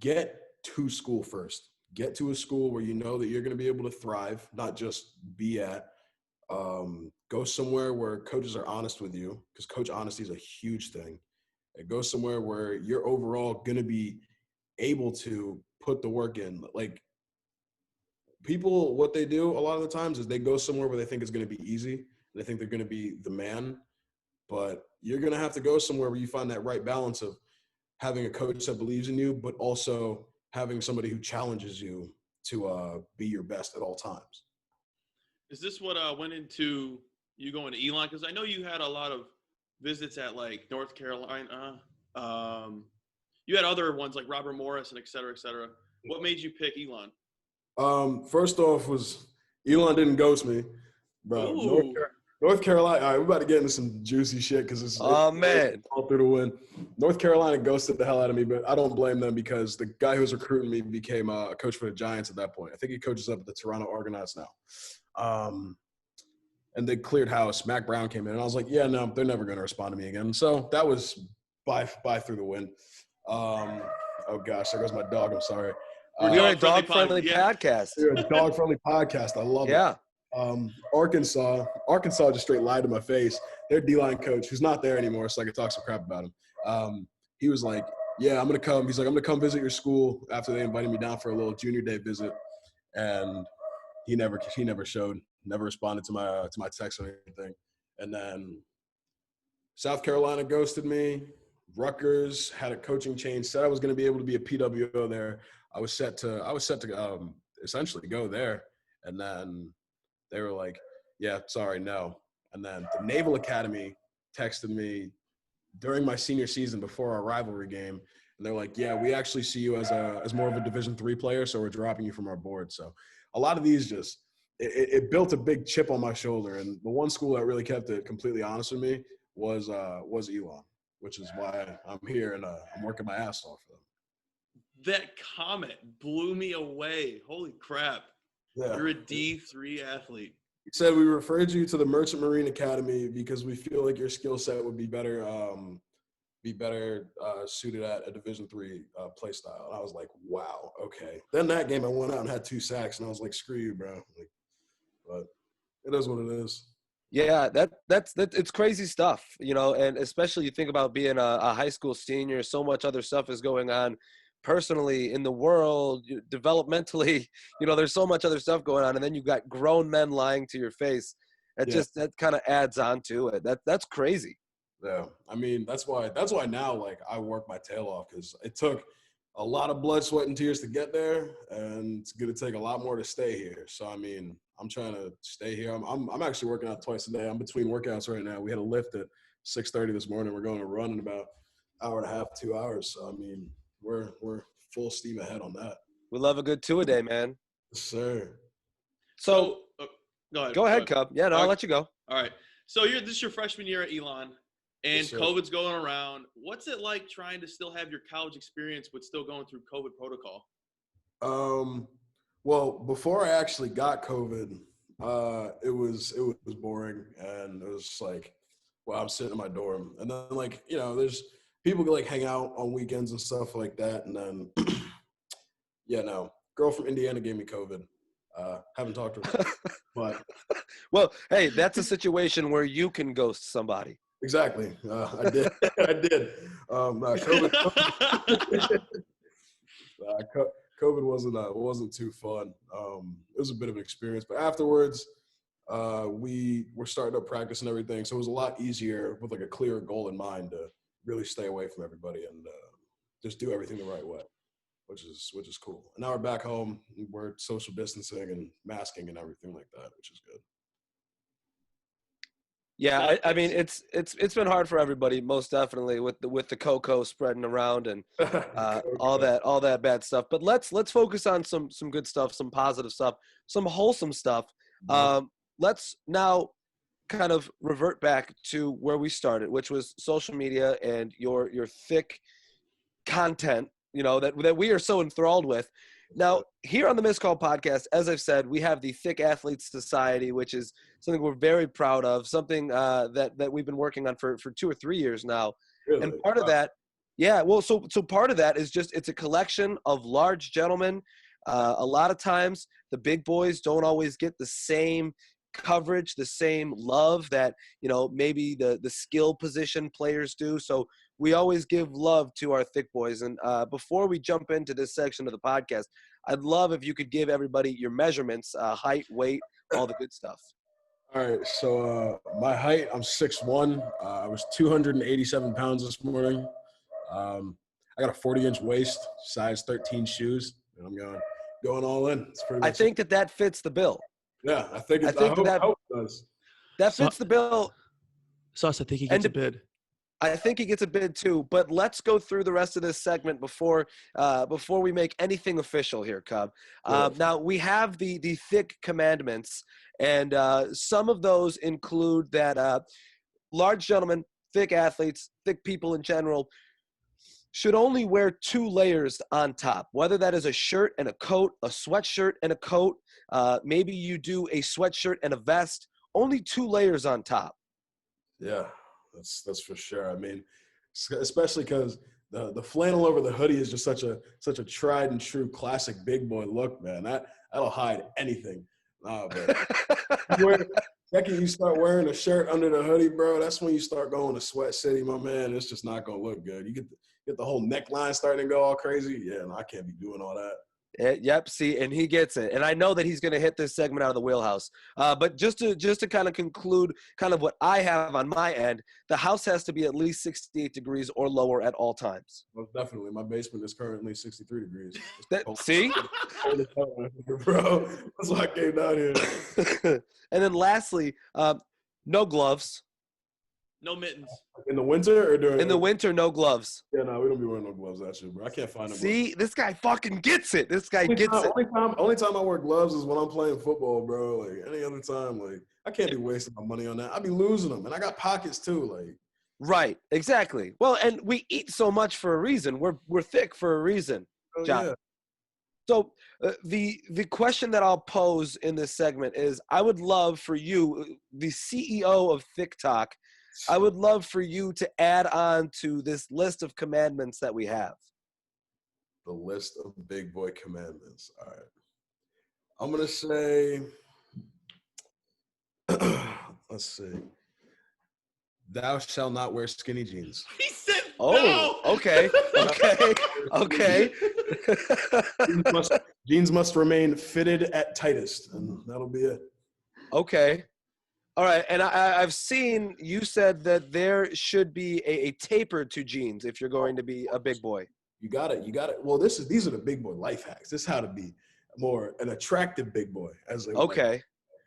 get to school first. Get to a school where you know that you're going to be able to thrive, not just be at. Go somewhere where coaches are honest with you, because coach honesty is a huge thing. And go somewhere where you're overall going to be able to put the work in. Like people, what they do a lot of the times is they go somewhere where they think it's going to be easy. They think they're going to be the man. But you're going to have to go somewhere where you find that right balance of having a coach that believes in you, but also having somebody who challenges you to be your best at all times. Is this what went into you going to Elon? Because I know you had a lot of visits at like North Carolina. You had other ones like Robert Morris and et cetera, et cetera. What made you pick Elon? First off was Elon didn't ghost me, bro. North Carolina. All right, we're about to get into some juicy shit because it's man, all through the wind. North Carolina ghosted the hell out of me, but I don't blame them because the guy who was recruiting me became a coach for the Giants at that point. I think he coaches up at the Toronto Argonauts now. And they cleared house. Mac Brown came in, and I was like, yeah, no, they're never going to respond to me again. So that was by through the wind. Oh gosh, there goes my dog. I'm sorry. We're a dog-friendly podcast. We're a dog-friendly podcast. I love it. Arkansas just straight lied to my face. Their D-line coach, who's not there anymore, so I could talk some crap about him. He was like, yeah, I'm going to come. He's like, I'm going to come visit your school after they invited me down for a little junior day visit. And he never showed, never responded to my text or anything. And then South Carolina ghosted me. Rutgers had a coaching change, said I was going to be able to be a PWO there. I was set to essentially go there. And then they were like, yeah, sorry, no. And then the Naval Academy texted me during my senior season before our rivalry game. And they're like, yeah, we actually see you as more of a Division III player, so we're dropping you from our board. So a lot of these just it built a big chip on my shoulder. And the one school that really kept it completely honest with me was Elon, which is why I'm here and I'm working my ass off for them. That comment blew me away. Holy crap. Yeah. You're a D3 athlete. He said, we referred you to the Merchant Marine Academy because we feel like your skill set would be better suited at a Division III play style. And I was like, wow, okay. Then that game I went out and had 2 sacks, and I was like, screw you, bro. Like, but it is what it is. Yeah, that's it's crazy stuff, you know, and especially you think about being a high school senior, so much other stuff is going on personally in the world, developmentally, you know, there's so much other stuff going on, and then you've got grown men lying to your face. That kind of adds on to it. That's crazy. Yeah, I mean, that's why now, like, I work my tail off, because it took a lot of blood, sweat, and tears to get there, and it's going to take a lot more to stay here. So, I mean, I'm trying to stay here. I'm actually working out twice a day. I'm between workouts right now. We had a lift at 6:30 this morning. We're going to run in about an hour and a half, 2 hours. So, I mean, we're full steam ahead on that. We love a good 2-a-day, man. Yes, sir. So go ahead, Cub. Yeah, no, I'll let you go. All right. So this is your freshman year at Elon, and Yes, sir. COVID's going around. What's it like trying to still have your college experience but still going through COVID protocol? Well, before I actually got COVID, it was boring, and it was just like, well, I'm sitting in my dorm, and then, like, you know, there's people can, like, hang out on weekends and stuff like that, and then girl from Indiana gave me COVID. Haven't talked to her, but Well, hey, that's a situation where you can ghost somebody. exactly, I did. I did. COVID wasn't too fun. It was a bit of an experience, but afterwards, we were starting up practice and everything, so it was a lot easier with, like, a clearer goal in mind to really stay away from everybody and just do everything the right way, which is cool. And now we're back home. We're social distancing and masking and everything like that, which is good. Yeah, I mean, it's been hard for everybody, most definitely, with the cocoa spreading around and all that bad stuff. But let's focus on some good stuff, some positive stuff, some wholesome stuff. Let's now kind of revert back to where we started, which was social media and your thick content, you know, that we are so enthralled with. Now, here on the Missed Call podcast, as I've said, we have the Thick Athletes Society, which is something we're very proud of, something that we've been working on for 2 or 3 years now. Really? And part of that, yeah, well, so part of that is just it's a collection of large gentlemen. A lot of times the big boys don't always get the same coverage, the same love that, you know, maybe the skill position players do. So we always give love to our thick boys. And before we jump into this section of the podcast, I'd love if you could give everybody your measurements, height, weight, all the good stuff. All right, so my height, I'm 6'1". I was 287 pounds this morning. I got a 40-inch waist, size 13 shoes, and I'm going all in. It's pretty much I think that fits the bill. Yeah, I think it does. That fits the bill. Sauce, I think he gets a bid. I think he gets a bid too, but let's go through the rest of this segment before we make anything official here, Cub. Now, we have the thick commandments, and some of those include that large gentlemen, thick athletes, thick people in general, should only wear 2 layers on top, whether that is a shirt and a coat, a sweatshirt and a coat, maybe you do a sweatshirt and a vest, only 2 layers on top. Yeah. That's for sure. I mean, especially because the flannel over the hoodie is just such a tried and true classic big boy look, man. That'll hide anything. But second you start wearing a shirt under the hoodie, bro, that's when you start going to Sweat City, my man. It's just not gonna look good. You get the whole neckline starting to go all crazy. Yeah, and I can't be doing all that. Yep, see, and he gets it. And I know that he's going to hit this segment out of the wheelhouse. But just to kind of conclude kind of what I have on my end, the house has to be at least 68 degrees or lower at all times. Most definitely. My basement is currently 63 degrees. See? Bro, that's why I came down here. And then lastly, no gloves. No mittens. In the winter or during? In the winter, no gloves. Yeah, no, we don't be wearing no gloves. That shit, bro. I can't find them. See, this guy fucking gets it. This guy gets it. Only time I wear gloves is when I'm playing football, bro. Like any other time, like I can't be wasting my money on that. I be losing them, and I got pockets too. Like Right, exactly. Well, and we eat so much for a reason. We're thick for a reason, John. yeah. So the question that I'll pose in this segment is, I would love for you, the CEO of TikTok, I would love for you to add on to this list of commandments that we have. The list of big boy commandments. All right. I'm gonna say, let's see. Thou shalt not wear skinny jeans. He said Oh, no. okay. Jeans must remain fitted at tightest, and that'll be it. Okay. All right. And I've seen you said that there should be a taper to jeans if you're going to be a big boy. You got it. Well, these are the big boy life hacks. This is how to be more an attractive big boy. Okay.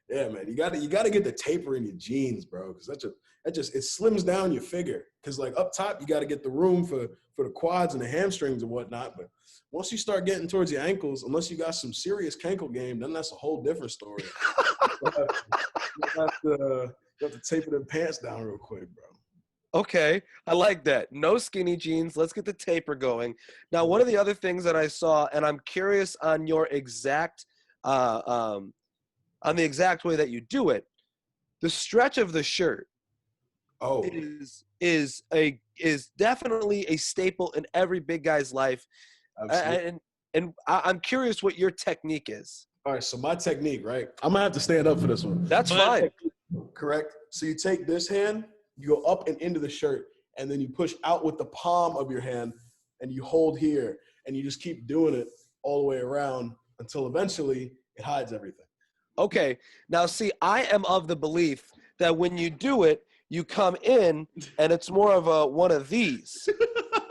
Yeah, man. You got to get the taper in your jeans, bro, because it slims down your figure. Because like up top, you got to get the room for the quads and the hamstrings and whatnot. But once you start getting towards your ankles, unless you got some serious cankle game, then that's a whole different story. You have to taper them pants down real quick, bro. Okay, I like that. No skinny jeans. Let's get the taper going. Now, one of the other things that I saw, and I'm curious on your exact, on the exact way that you do it, the stretch of the shirt. Oh, is definitely a staple in every big guy's life, and I'm curious what your technique is. All right, so my technique, right? I'm gonna have to stand up for this one. That's fine. Correct. So you take this hand, you go up and into the shirt, and then you push out with the palm of your hand, and you hold here, and you just keep doing it all the way around until eventually it hides everything. Okay. Now, see, I am of the belief that when you do it, you come in, and it's more of a one of these.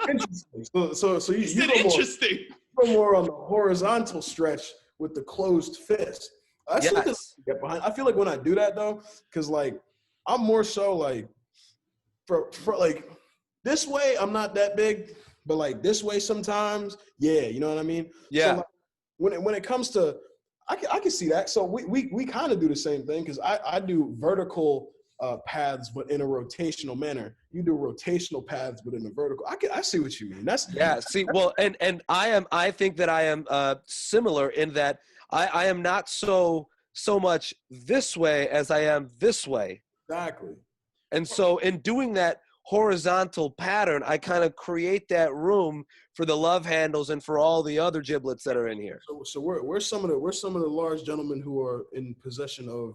Interesting. So you go more on the horizontal stretch with the closed fist. That's something I get behind. I feel like when I do that though, because like I'm more so like for like this way I'm not that big, but like this way sometimes, yeah, you know what I mean? Yeah. So like, when it comes to, I can see that. So we kind of do the same thing because I do vertical paths, but in a rotational manner. You do rotational paths, but in a vertical. I see what you mean. See, well, and I think that I am similar in that I am not so much this way as I am this way. Exactly. And so in doing that horizontal pattern, I kind of create that room for the love handles and for all the other giblets that are in here. So we're some of the large gentlemen who are in possession of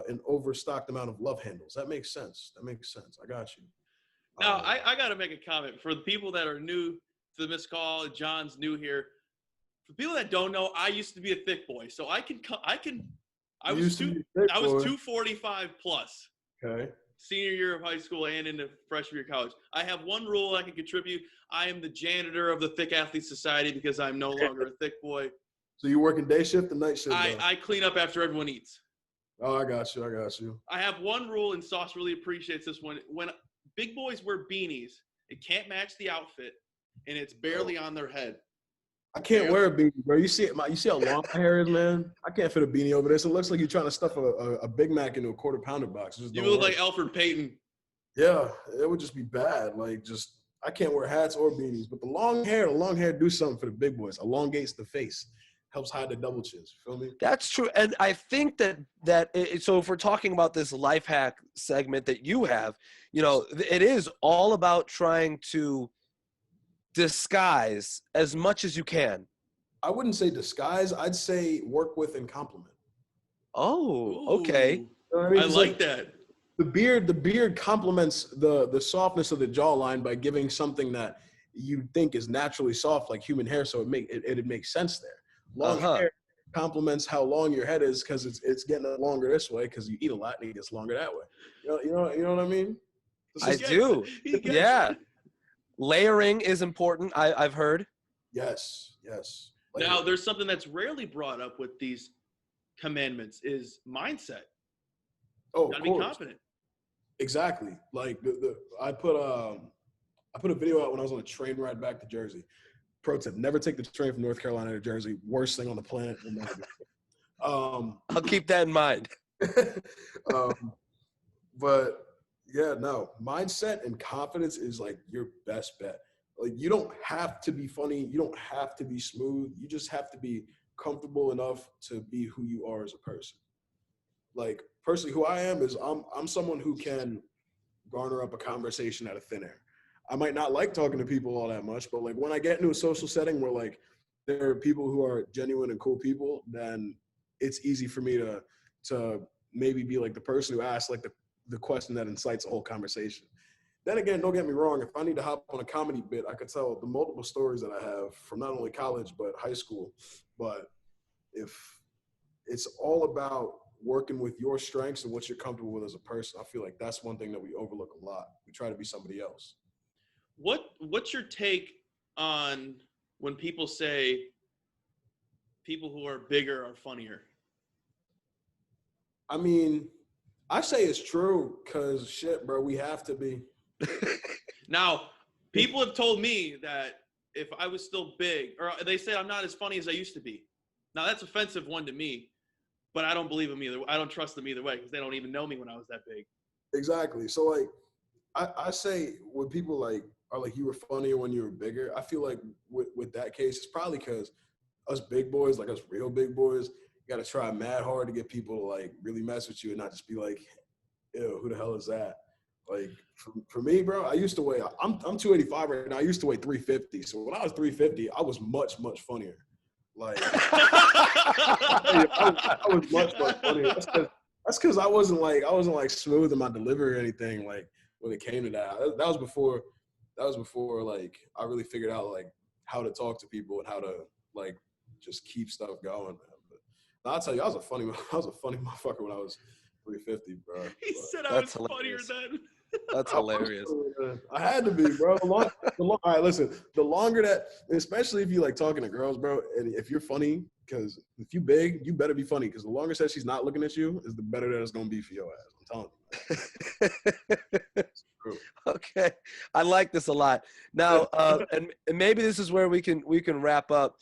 an overstocked amount of love handles. That makes sense. I got you. Now, I got to make a comment for the people that are new to the missed call. John's new here. For people that don't know, I used to be a thick boy, so I was 245 plus. Okay. Senior year of high school and into freshman year of college. I have one rule I can contribute. I am the janitor of the Thick Athlete Society because I'm no longer a thick boy. So you working day shift or night shift? I clean up after everyone eats. Oh, I got you. I have one rule, and Sauce really appreciates this one. When big boys wear beanies, it can't match the outfit, and it's barely on their head. I can't wear a beanie, bro. You see how long my hair is, man? I can't fit a beanie over this. It looks like you're trying to stuff a Big Mac into a quarter pounder box. You look like Alfred Payton. Yeah, it would just be bad. Like, I can't wear hats or beanies. But the long hair do something for the big boys. Elongates the face. Helps hide the double chins. You feel me? That's true. And I think so if we're talking about this life hack segment that you have, it is all about trying to disguise as much as you can. I wouldn't say disguise. I'd say work with and compliment. Oh, okay. You know what I mean? I like that. The beard complements the softness of the jawline by giving something that you think is naturally soft, like human hair. So it makes sense there. Long hair complements how long your head is because it's getting longer this way because you eat a lot and it gets longer that way. You know what I mean? I do. Yeah. Layering is important, I've heard. Yes. Now, there's something that's rarely brought up with these commandments is mindset. Oh, gotta be confident. Exactly. Like I put a video out when I was on a train ride back to Jersey. Pro tip: never take the train from North Carolina to Jersey. Worst thing on the planet. We'll never do it. I'll keep that in mind. But yeah, no, mindset and confidence is like your best bet. Like you don't have to be funny. You don't have to be smooth. You just have to be comfortable enough to be who you are as a person. Like personally, who I am is I'm someone who can garner up a conversation out of thin air. I might not like talking to people all that much, but like when I get into a social setting where like there are people who are genuine and cool people, then it's easy for me to maybe be like the person who asks like the question that incites a whole conversation. Then again, don't get me wrong, if I need to hop on a comedy bit, I could tell the multiple stories that I have from not only college but high school. But if it's all about working with your strengths and what you're comfortable with as a person, I feel like that's one thing that we overlook a lot. We try to be somebody else. What's your take on when people say people who are bigger are funnier? I mean, I say it's true because shit, bro, we have to be. Now, people have told me that if I was still big, or they say I'm not as funny as I used to be. Now, that's offensive one to me, but I don't believe them either. I don't trust them either way because they don't even know me when I was that big. Exactly. So like, I say when people like are like you were funnier when you were bigger, I feel like with that case, it's probably because us big boys, like us real big boys, you got to try mad hard to get people to like really mess with you and not just be like, ew, who the hell is that? Like for me, bro, I used to weigh, I'm 285 right now. I used to weigh 350. So when I was 350, I was much funnier. Like I was much funnier. That's because I wasn't like smooth in my delivery or anything. Like when it came to that, that was before like I really figured out like how to talk to people and how to like just keep stuff going, man. But I'll tell you, I was a funny motherfucker when I was 350, bro. He said I was funnier then. That's hilarious. I had to be, bro. All right, listen. The longer that, especially if you like talking to girls, bro, and if you're funny, because if you big, you better be funny. Because the longer that she's not looking at you, is the better that it's gonna be for your ass. I'm telling you. Okay, I like this a lot. Now, and maybe this is where we can wrap up.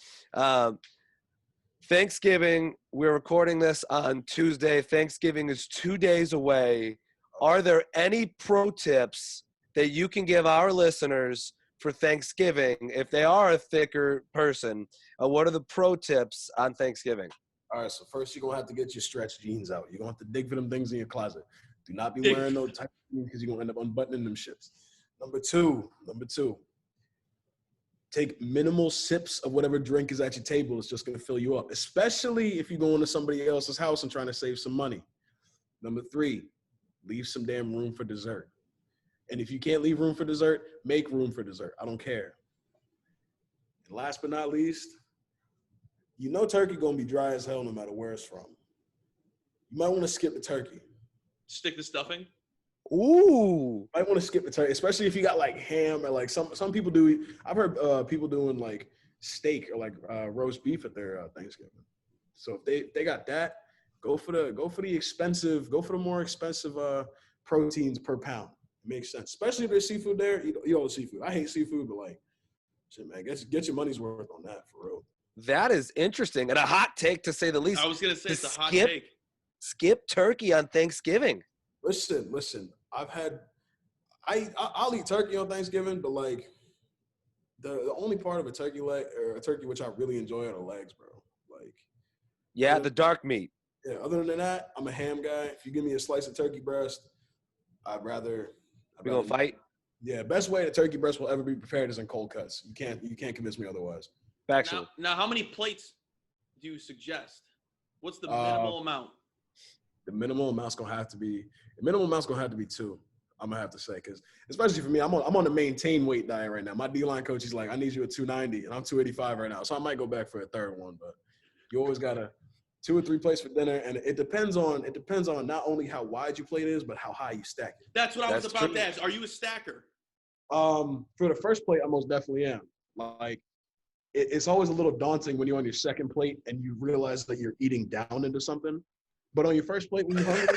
Thanksgiving. We're recording this on Tuesday. Thanksgiving is 2 days away. Are there any pro tips that you can give our listeners for Thanksgiving if they are a thicker person? What are the pro tips on Thanksgiving? All right, so first you're going to have to get your stretch jeans out. You're going to have to dig for them things in your closet. Do not be wearing no tight jeans because you're going to end up unbuttoning them shits. Number two, take minimal sips of whatever drink is at your table. It's just going to fill you up, especially if you're going to somebody else's house and trying to save some money. Number three, leave some damn room for dessert. And if you can't leave room for dessert, make room for dessert. I don't care. And last but not least, you know turkey gonna be dry as hell no matter where it's from. You might want to skip the turkey. Stick the stuffing? Ooh. You might want to skip the turkey, especially if you got like ham or like some people do. I've heard people doing like steak or like roast beef at their Thanksgiving. So if they got that, go for the more expensive proteins per pound. It makes sense, especially if there's seafood there. Eat all the seafood. I hate seafood, but like, shit, man, get your money's worth on that for real. That is interesting and a hot take to say the least. I was gonna say it's a hot take. Skip turkey on Thanksgiving. Listen. I'll eat turkey on Thanksgiving, but like the only part of a turkey leg or a turkey which I really enjoy are the legs, bro. Like, yeah, the dark meat. Yeah, other than that, I'm a ham guy. If you give me a slice of turkey breast, I'd rather. We gonna fight? Yeah, best way the turkey breast will ever be prepared is in cold cuts. You can't convince me otherwise. Factual. Now, how many plates do you suggest? What's the minimal amount? The minimum amount's gonna have to be 2. I'm gonna have to say, because especially for me, I'm on the maintain weight diet right now. My D-line coach, he's like, I need you at 290, and I'm 285 right now, so I might go back for a third one. But you always gotta 2 or 3 plates for dinner, and it depends on not only how wide your plate is, but how high you stack it. That's what I was about to ask. Are you a stacker? For the first plate, I most definitely am. Like, it's always a little daunting when you're on your second plate and you realize that you're eating down into something. But on your first plate, when you're hungry,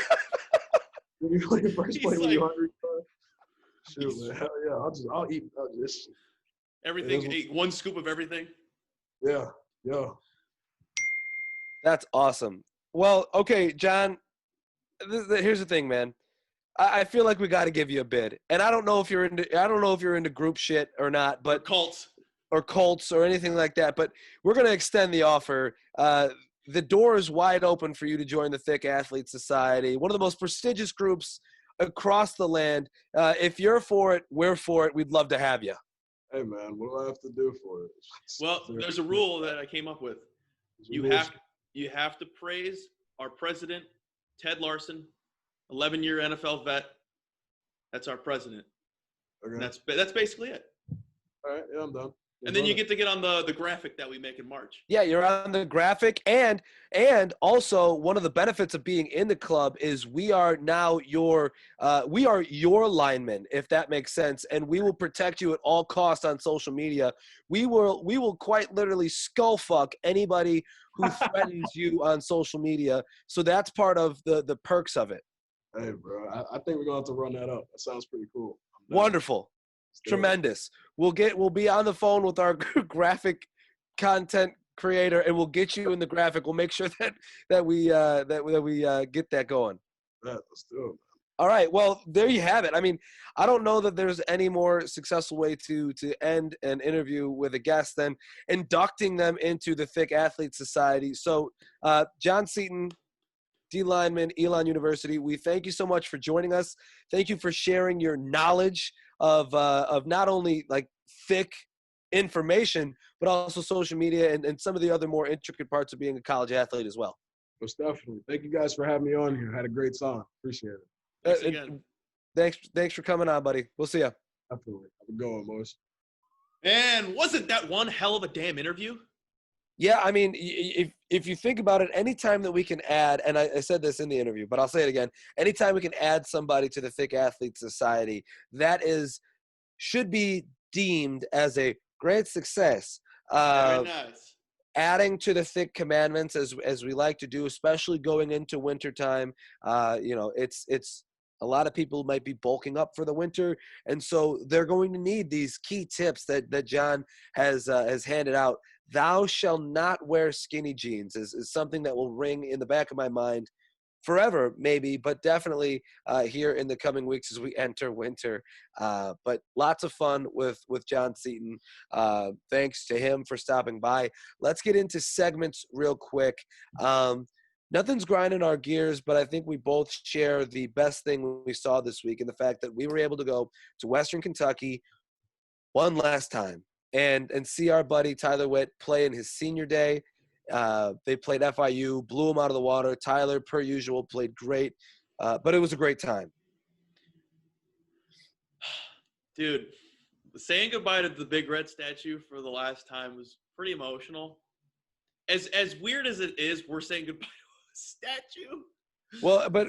When you play first He's play when like- you're hungry. Shoot, man. Hell yeah. I'll eat this shit. Everything, It is- ate one scoop of everything. Yeah. Yeah. That's awesome. Well, okay, John, here's the thing, man. I feel like we got to give you a bid, and I don't know if you're into group shit or not, But but Colts. or anything like that. But we're gonna extend the offer. The door is wide open for you to join the Thick Athlete Society, one of the most prestigious groups across the land. If you're for it, we're for it. We'd love to have you. Hey, man, what do I have to do for it? Well, there's a rule that I came up with. You have to praise our president, Ted Larson, 11-year NFL vet. That's our president. Okay. And that's basically it. All right. Yeah, I'm done. And then you get to get on the graphic that we make in March. Yeah, you're on the graphic, and also one of the benefits of being in the club is we are now your linemen, if that makes sense, and we will protect you at all costs on social media. We will quite literally skull fuck anybody who threatens you on social media. So that's part of the perks of it. Hey, bro, I think we're gonna have to run that up. That sounds pretty cool. Wonderful. Tremendous. We'll be on the phone with our graphic content creator, and we'll get you in the graphic. We'll make sure that we get that going. Yeah, let's do it. All right. Well, there you have it. I mean, I don't know that there's any more successful way to end an interview with a guest than inducting them into the Thick Athlete Society. So, Jon Seaton, D lineman, Elon University, we thank you so much for joining us. Thank you for sharing your knowledge of not only like thick information, but also social media and some of the other more intricate parts of being a college athlete as well. Most definitely. Thank you guys for having me on here. Had a great time. Appreciate it. Thanks again. Thanks for coming on, buddy. We'll see you. Definitely. Have a good one, boys. And wasn't that one hell of a damn interview? Yeah, I mean, if you think about it, anytime that we can add, and I said this in the interview, but I'll say it again, anytime we can add somebody to the Thick Athlete Society, that should be deemed as a great success. Very nice. Adding to the thick commandments as we like to do, especially going into wintertime. It's a lot of people might be bulking up for the winter, and so they're going to need these key tips that John has handed out. Thou shalt not wear skinny jeans is something that will ring in the back of my mind forever, maybe, but definitely here in the coming weeks as we enter winter. But lots of fun with Jon Seaton. Thanks to him for stopping by. Let's get into segments real quick. Nothing's grinding our gears, but I think we both share the best thing we saw this week in the fact that we were able to go to Western Kentucky one last time and see our buddy Tyler Witt play in his senior day. They played FIU, blew him out of the water. Tyler, per usual, played great, but it was a great time. Dude, saying goodbye to the Big Red statue for the last time was pretty emotional. As weird as it is, we're saying goodbye to a statue. Well, but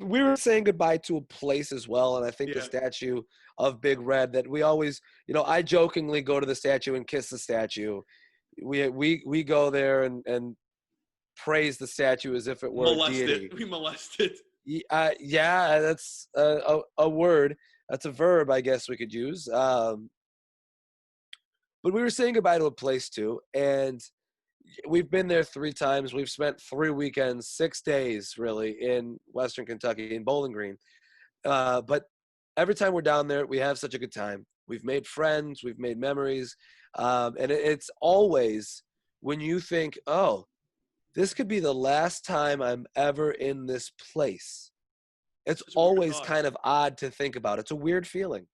we were saying goodbye to a place as well, and I think the statue of Big Red that we always, I jokingly go to the statue and kiss the statue. We go there and praise the statue as if it were a deity. We molest it. Yeah, that's a word. That's a verb, I guess we could use. But we were saying goodbye to a place too, and we've been there 3 times. We've spent 3 weekends, 6 days really in Western Kentucky in Bowling Green. But every time we're down there, we have such a good time. We've made friends, we've made memories. And it's always when you think, oh, this could be the last time I'm ever in this place. It's always kind of odd to think about. It's a weird feeling.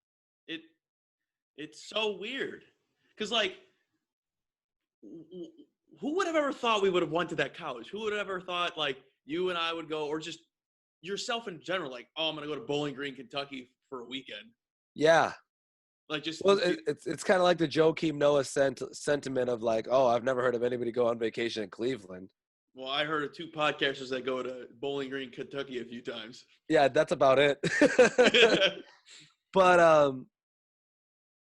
It's so weird. Because, like, who would have ever thought we would have went to that college? Who would have ever thought, like, you and I would go, or just yourself in general, like, oh, I'm going to go to Bowling Green, Kentucky for a weekend. Yeah. Like, just well, it's kind of like the Joakim Noah sentiment of like, oh, I've never heard of anybody go on vacation in Cleveland. Well, I heard of 2 podcasters that go to Bowling Green, Kentucky a few times. Yeah, that's about it. But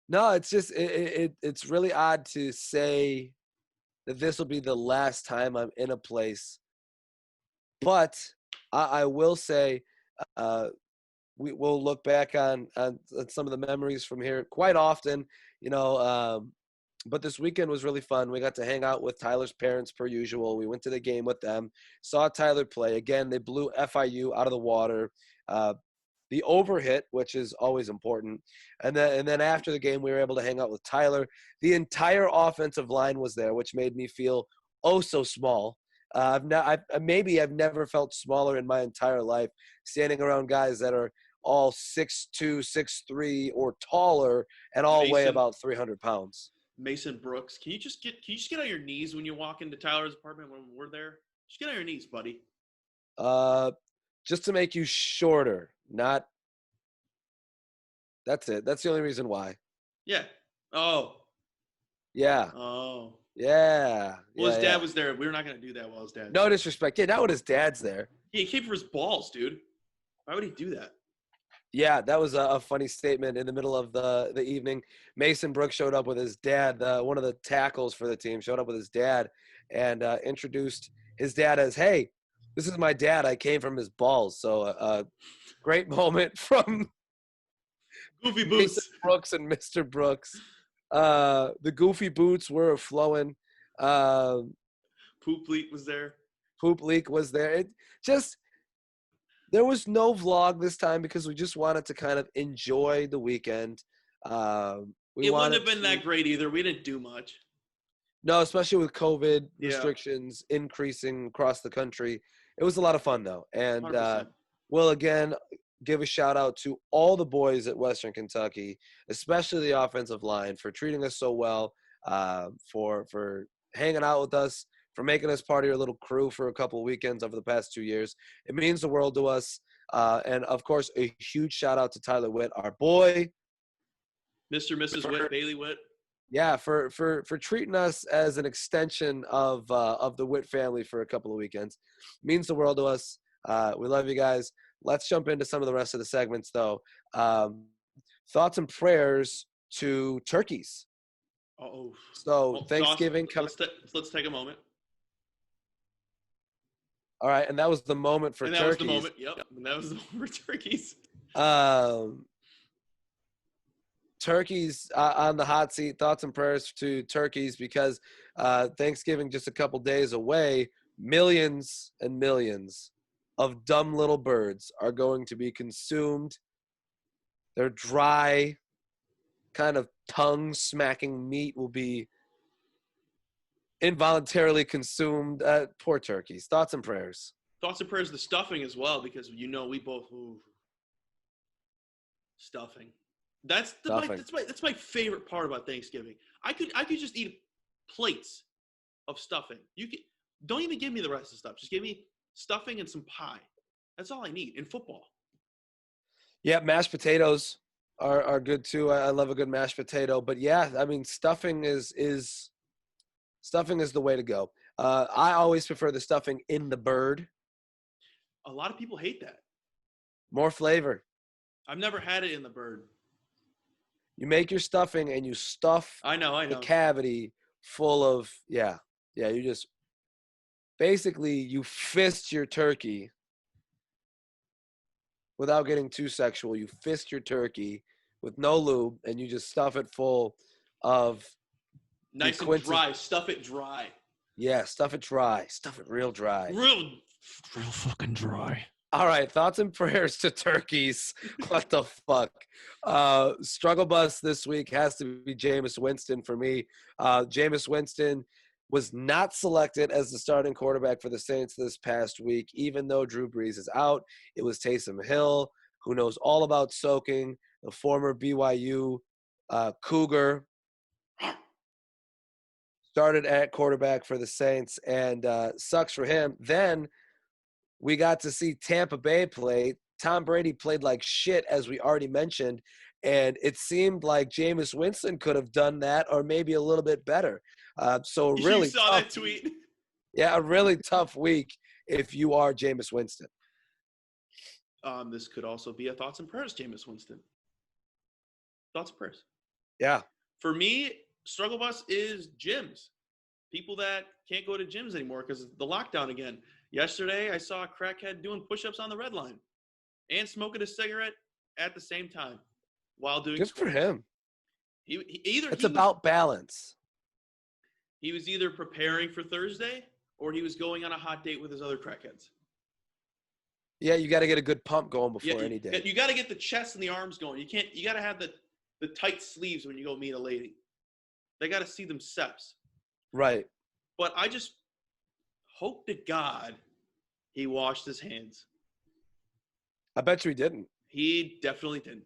no, it's just it's really odd to say that this will be the last time I'm in a place. But I will say we'll look back on some of the memories from here quite often, you know. But this weekend was really fun. We got to hang out with Tyler's parents per usual. We went to the game with them, saw Tyler play. Again, they blew FIU out of the water. The overhit, which is always important. And then after the game, we were able to hang out with Tyler. The entire offensive line was there, which made me feel oh so small. I've never felt smaller in my entire life, standing around guys that are all 6'2", 6'3", or taller, and all weigh about 300 pounds. Mason Brooks, can you just get on your knees when you walk into Tyler's apartment when we're there? Just get on your knees, buddy. Just to make you shorter, not. That's it. That's the only reason why. Yeah. Oh. Yeah. Oh. Yeah. Well, his dad was there. We're not gonna do that while his dad. No disrespect. Yeah, not when his dad's there. Yeah, he came for his balls, dude. Why would he do that? Yeah, that was a funny statement in the middle of the evening. Mason Brooks showed up with his dad. One of the tackles for the team showed up with his dad and introduced his dad as, "Hey, this is my dad. I came from his balls." So great moment from Goofy Boots. Mason Brooks and Mr. Brooks. The Goofy Boots were flowing. Poop Leak was there. Poop Leak was there. It just. There was no vlog this time because we just wanted to kind of enjoy the weekend. It wouldn't have been that great either. We didn't do much. No, especially with COVID restrictions increasing across the country. It was a lot of fun, though. And we'll, again, give a shout-out to all the boys at Western Kentucky, especially the offensive line, for treating us so well, for hanging out with us, for making us part of your little crew for a couple of weekends over the past 2 years. It means the world to us. And, of course, a huge shout-out to Tyler Witt, our boy. Mr. and Mrs. Witt, Bailey Witt. Yeah, for treating us as an extension of the Witt family for a couple of weekends. It means the world to us. We love you guys. Let's jump into some of the rest of the segments, though. Thoughts and prayers to turkeys. Uh-oh. So Thanksgiving coming. Let's take a moment. All right, and that was the moment for turkeys. That was the moment. Yep, and that was the moment for turkeys. Turkeys on the hot seat. Thoughts and prayers to turkeys because Thanksgiving just a couple days away. Millions and millions of dumb little birds are going to be consumed. Their dry, kind of tongue-smacking meat will be involuntarily consumed. Poor turkeys. Thoughts and prayers. Thoughts and prayers to stuffing as well, because we both stuffing. That's my favorite part about Thanksgiving. I could just eat plates of stuffing. Don't even give me the rest of the stuff. Just give me stuffing and some pie. That's all I need in football. Yeah, mashed potatoes are good too. I love a good mashed potato. But yeah, I mean, stuffing is the way to go. I always prefer the stuffing in the bird. A lot of people hate that. More flavor. I've never had it in the bird. You make your stuffing and you stuff I know. the cavity full of, you just basically you fist your turkey without getting too sexual. You fist your turkey with no lube and you just stuff it full of nice and dry. Stuff it dry. Yeah, stuff it dry. Stuff it real dry. Real fucking dry. All right, thoughts and prayers to turkeys. What the fuck? Struggle bus this week has to be Jameis Winston for me. Jameis Winston was not selected as the starting quarterback for the Saints this past week, even though Drew Brees is out. It was Taysom Hill, who knows all about soaking, the former BYU Cougar. Started at quarterback for the Saints, and sucks for him. Then we got to see Tampa Bay play. Tom Brady played like shit, as we already mentioned, and it seemed like Jameis Winston could have done that or maybe a little bit better. So really, you saw that tweet? Yeah, a really tough week if you are Jameis Winston. This could also be a thoughts and prayers, Jameis Winston. Thoughts and prayers. Yeah. For me, struggle bus is gyms. People that can't go to gyms anymore because of the lockdown again. Yesterday, I saw a crackhead doing push-ups on the red line. and smoking a cigarette at the same time while doing Good for him. It's about balance. He was either preparing for Thursday or he was going on a hot date with his other crackheads. Yeah, you got to get a good pump going before any day. You got to get the chest and the arms going. You got to have the tight sleeves when you go meet a lady. They got to see them steps. Right. But I just hope to God he washed his hands. I bet you he didn't. He definitely didn't.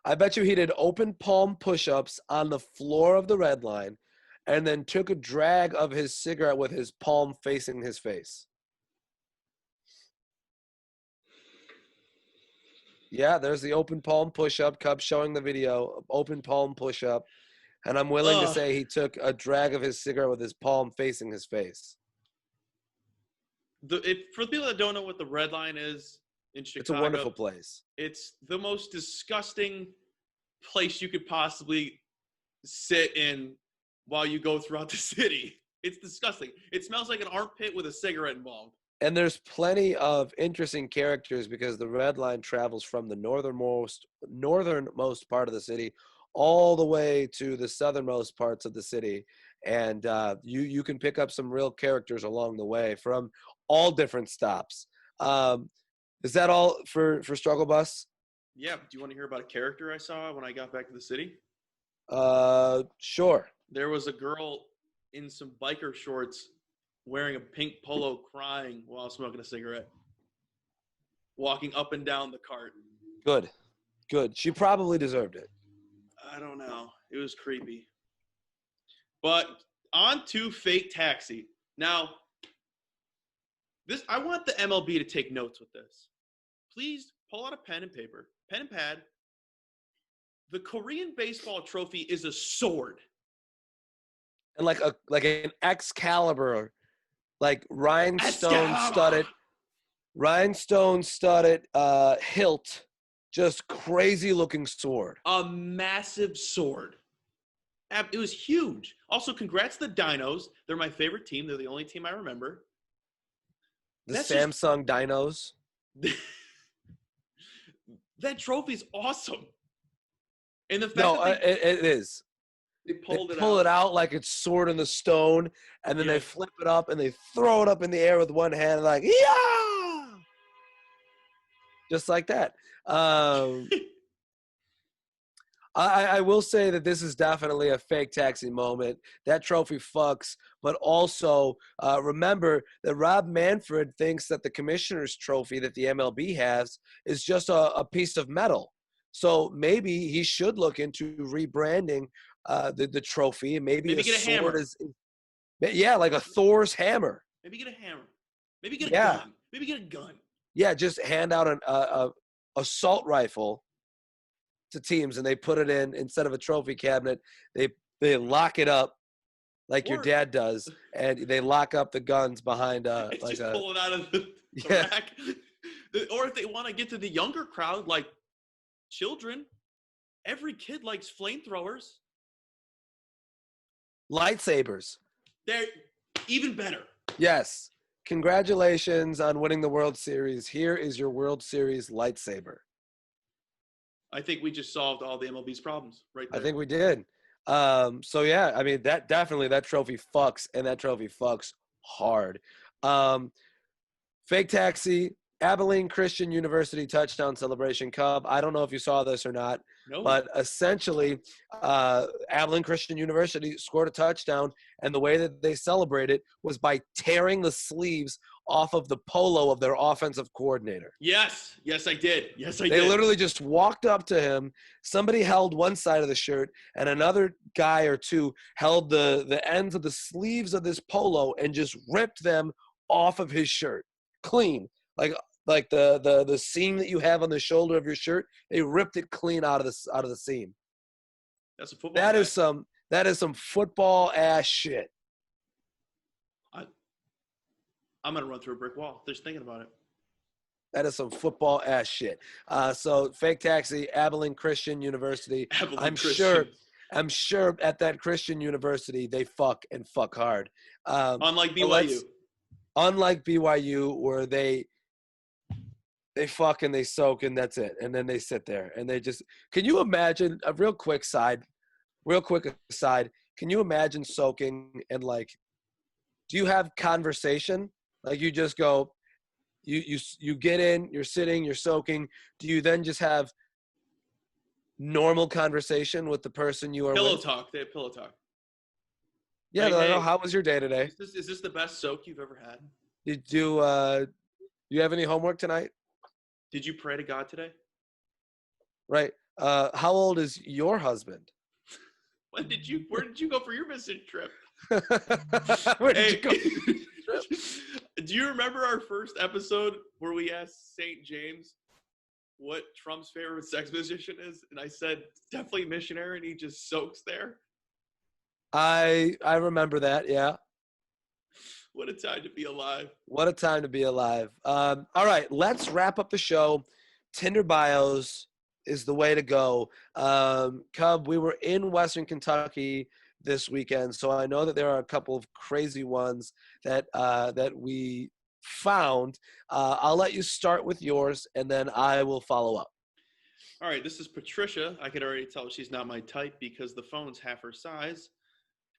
I bet you he did open palm push-ups on the floor of the red line and then took a drag of his cigarette with his palm facing his face. Yeah, there's the open palm push-up. Cub showing the video, open palm push-up. And I'm willing to say he took a drag of his cigarette with his palm facing his face. For the people that don't know what the red line is in Chicago, it's a wonderful place. It's the most disgusting place you could possibly sit in while you go throughout the city. It's disgusting. It smells like an armpit with a cigarette involved. And there's plenty of interesting characters because the red line travels from the northernmost part of the city all the way to the southernmost parts of the city. And you can pick up some real characters along the way from all different stops. Is that all for Struggle Bus? Yeah. Do you want to hear about a character I saw when I got back to the city? Sure. There was a girl in some biker shorts wearing a pink polo crying while smoking a cigarette, walking up and down the cart. Good. She probably deserved it. I don't know. It was creepy. But on to Fake Taxi. Now, I want the MLB to take notes with this. Please pull out a pen and paper, pen and pad. The Korean baseball trophy is a sword. And like an Excalibur, like rhinestone studded hilt, just crazy looking sword. A massive sword. It was huge. Also, congrats to the Dinos. They're my favorite team. They're the only team I remember. That's Samsung Dinos. That trophy's awesome. And the fact it is. They pull it out like it's Sword in the Stone, and then they flip it up and they throw it up in the air with one hand, like, yeah! Just like that. I will say that this is definitely a fake taxi moment. That trophy fucks, but also remember that Rob Manfred thinks that the commissioner's trophy that the MLB has is just a piece of metal. So maybe he should look into rebranding the trophy, and maybe a get a sword hammer. like a Thor's hammer. Maybe get a hammer. Maybe get a gun. Maybe get a gun. Yeah, just hand out an assault rifle to teams, and they put it in instead of a trophy cabinet. They lock it up like your dad does, and they lock up the guns behind pull it out of the rack. Or if they want to get to the younger crowd, like children, every kid likes flamethrowers. Lightsabers. They're even better. Yes. Congratulations on winning the World Series. Here is your World Series lightsaber. I think we just solved all the MLB's problems right there. I think we did. So, yeah, I mean, that trophy fucks, and that trophy fucks hard. Fake Taxi, Abilene Christian University touchdown celebration. Cub, I don't know if you saw this or not, but essentially Abilene Christian University scored a touchdown, and the way that they celebrated was by tearing the sleeves off of the polo of their offensive coordinator. Yes, I did. They literally just walked up to him. Somebody held one side of the shirt, and another guy or two held the ends of the sleeves of this polo and just ripped them off of his shirt. Clean. Like the seam that you have on the shoulder of your shirt, they ripped it clean out of the seam. That's a football. That is some football ass shit. I'm gonna run through a brick wall just thinking about it. That is some football ass shit. So Fake Taxi, Abilene Christian University. I'm sure at that Christian University they fuck hard. Unlike BYU. Unlike BYU, where they They fuck and they soak and that's it. And then they sit there and they just, can you imagine a real quick aside? Can you imagine soaking and like, do you have conversation? Like you just go, you get in, you're sitting, you're soaking. Do you then just have normal conversation with the person you are Pillow with? talk. They have pillow talk. Yeah, Like, they're like, hey, oh, how was your day today? Is this the best soak you've ever had? Did you have any homework tonight? Did you pray to God today? Right. How old is your husband? Where did you go for your mission trip? Where did you go? Do you remember our first episode where we asked St. James what Trump's favorite sex position is? And I said, definitely missionary, and he just soaks there. I remember that, yeah. What a time to be alive. What a time to be alive. All right, let's wrap up the show. Tinder bios is the way to go. Cub, we were in Western Kentucky this weekend, so I know that there are a couple of crazy ones that we found. I'll let you start with yours, and then I will follow up. All right, this is Patricia. I could already tell she's not my type because the phone's half her size.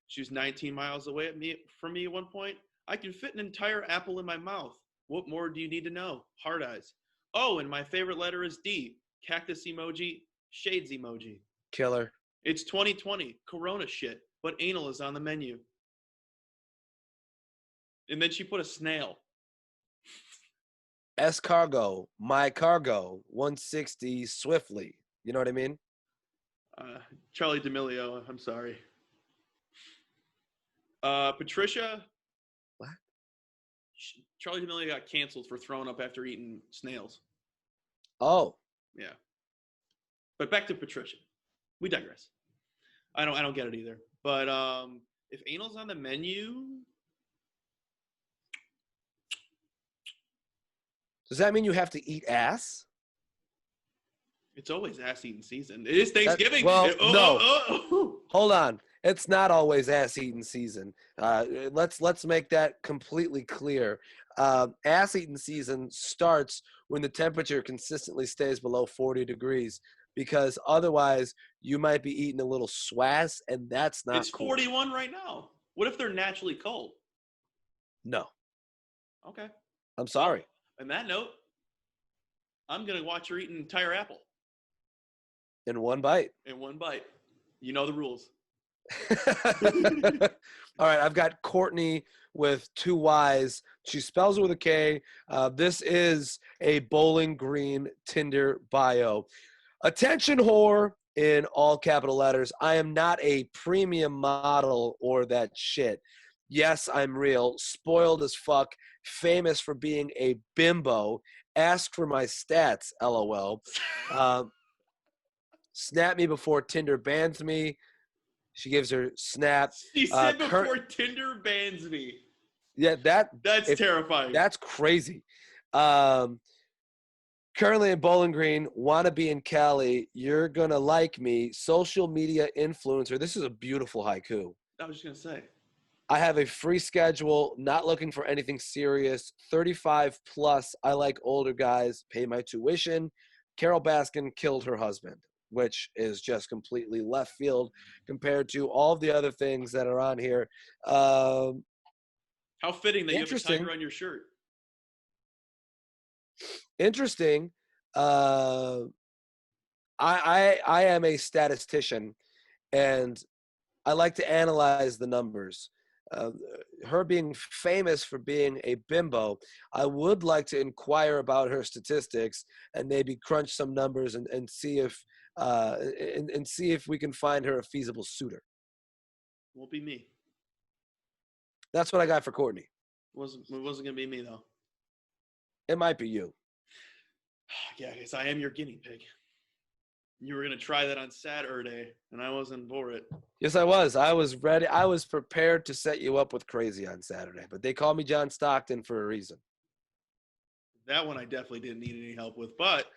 She was 19 miles away from me at one point. I can fit an entire apple in my mouth. What more do you need to know? Hard eyes. Oh, and my favorite letter is D. Cactus emoji, shades emoji. Killer. It's 2020, Corona shit, but anal is on the menu. And then she put a snail. Escargot, my cargo, 160 swiftly. You know what I mean? Charlie D'Amelio, I'm sorry. Patricia. What? Charlie D'Amelio got canceled for throwing up after eating snails. Oh. Yeah. But back to Patricia. We digress. I don't get it either. But if anal's on the menu, Does that mean you have to eat ass? it's always ass eating season. It is Thanksgiving. No. Hold on. It's not always ass eating season. Let's make that completely clear. Ass eating season starts when the temperature consistently stays below 40 degrees, because otherwise you might be eating a little swass, and that's not It's cool. 41 right now. What if they're naturally cold? No. Okay. I'm sorry. On that note, I'm going to watch her eat an entire apple In one bite. in one bite. You know the rules. All right, I've got Courtney with 2 Y's. She spells it with a K. This is a Bowling Green Tinder bio. Attention whore in all capital letters. I am not a premium model or that shit. Yes, I'm real. Spoiled as fuck. Famous for being a bimbo. Ask for my stats, LOL. Snap me before Tinder bans me. She gives her snap. She said before Tinder bans me. Yeah, That's terrifying. That's crazy. Currently in Bowling Green, wanna be in Cali. You're gonna like me. Social media influencer. This is a beautiful haiku. I was just gonna say. I have a free schedule, not looking for anything serious. 35 plus. I like older guys. Pay my tuition. Carol Baskin killed her husband, which is just completely left field compared to all of the other things that are on here. How fitting that you have a Interesting. tiger on your shirt. Interesting. I am a statistician, and I like to analyze the numbers. Her being famous for being a bimbo, I would like to inquire about her statistics and maybe crunch some numbers and see if see if we can find her a feasible suitor. Won't be me. That's what I got for Courtney. It wasn't gonna be me though. It might be you. Yeah, because I am your guinea pig. You were gonna try that on Saturday, and I wasn't for it. Yes, I was. I was ready. I was prepared to set you up with crazy on Saturday, but they call me John Stockton for a reason. That one I definitely didn't need any help with, but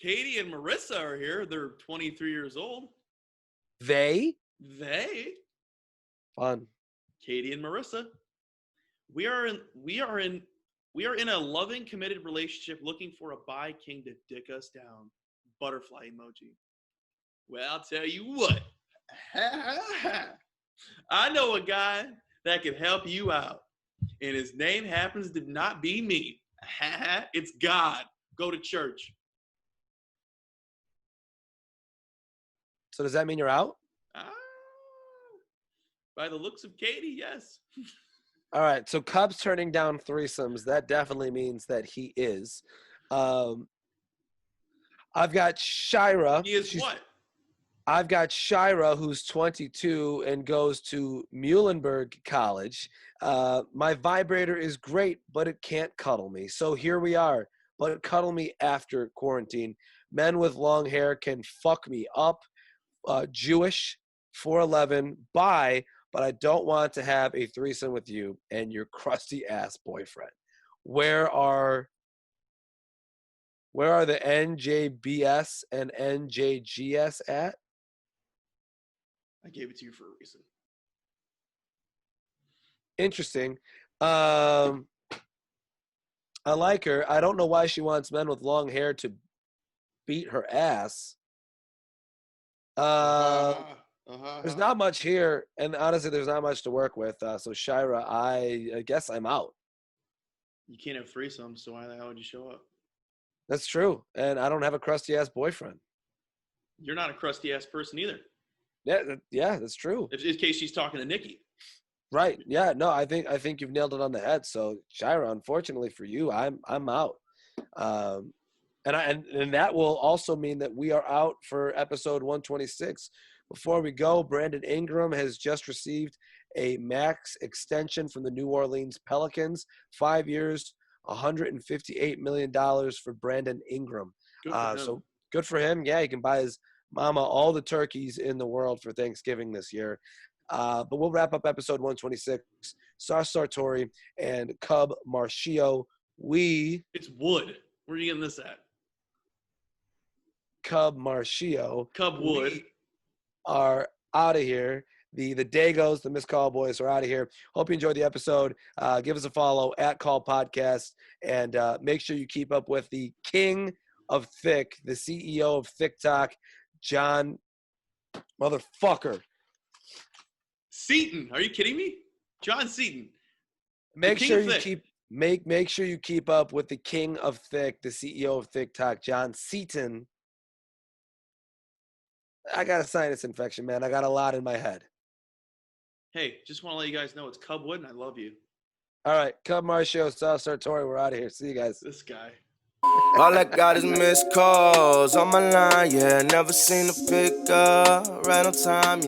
Katie and Marissa are here. They're 23 years old. They? They, Fun. Katie and Marissa. We We are in a loving, committed relationship looking for a bi king to dick us down. Butterfly emoji. Well, I'll tell you what. I know a guy that can help you out. And his name happens to not be me. It's God. Go to church. So does that mean you're out? By the looks of Katie, yes. All right. So Cubs turning down threesomes. That definitely means that he is. I've got Shira. He is what? I've got Shira, who's 22 and goes to Muhlenberg College. My vibrator is great, but it can't cuddle me. So here we are. But cuddle me after quarantine. Men with long hair can fuck me up. Jewish, 4'11", bi, but I don't want to have a threesome with you and your crusty ass boyfriend. Where are the NJBS and NJGS at? I gave it to you for a reason. Interesting. I like her. I don't know why she wants men with long hair to beat her ass. There's not much here, and honestly, there's not much to work with. So Shira, I guess I'm out. You can't have threesomes, so why the hell would you show up? That's true, and I don't have a crusty ass boyfriend. You're not a crusty ass person either. Yeah, that's true. In case she's talking to Nikki. Right. Yeah. No, I think you've nailed it on the head. So Shira, unfortunately for you, I'm out. And that will also mean that we are out for episode 126. Before we go, Brandon Ingram has just received a max extension from the New Orleans Pelicans. 5 years, $158 million for Brandon Ingram. Good for him. So good for him. Yeah, he can buy his mama all the turkeys in the world for Thanksgiving this year. But we'll wrap up episode 126. Sar Sartori and Cub Marcio. It's wood. Where are you getting this at? Cub Marcio. Cub Wood. We are out of here. The Dagos, the Miss Call Boys are out of here. Hope you enjoyed the episode. Give us a follow at Call Podcast. And make sure you keep up with the king of Thick, the CEO of TikTok, Jon motherfucker Seaton. Are you kidding me? Jon Seaton. Make sure you keep up with the king of Thick, the CEO of TikTok, Jon Seaton. I got a sinus infection, man. I got a lot in my head. Hey, just want to let you guys know it's Cub Wood, and I love you. All right, Cub Marcio, Sal Sartori, we're out of here. See you guys. This guy. All I got is missed calls on my line, yeah. Never seen a pick up right on time.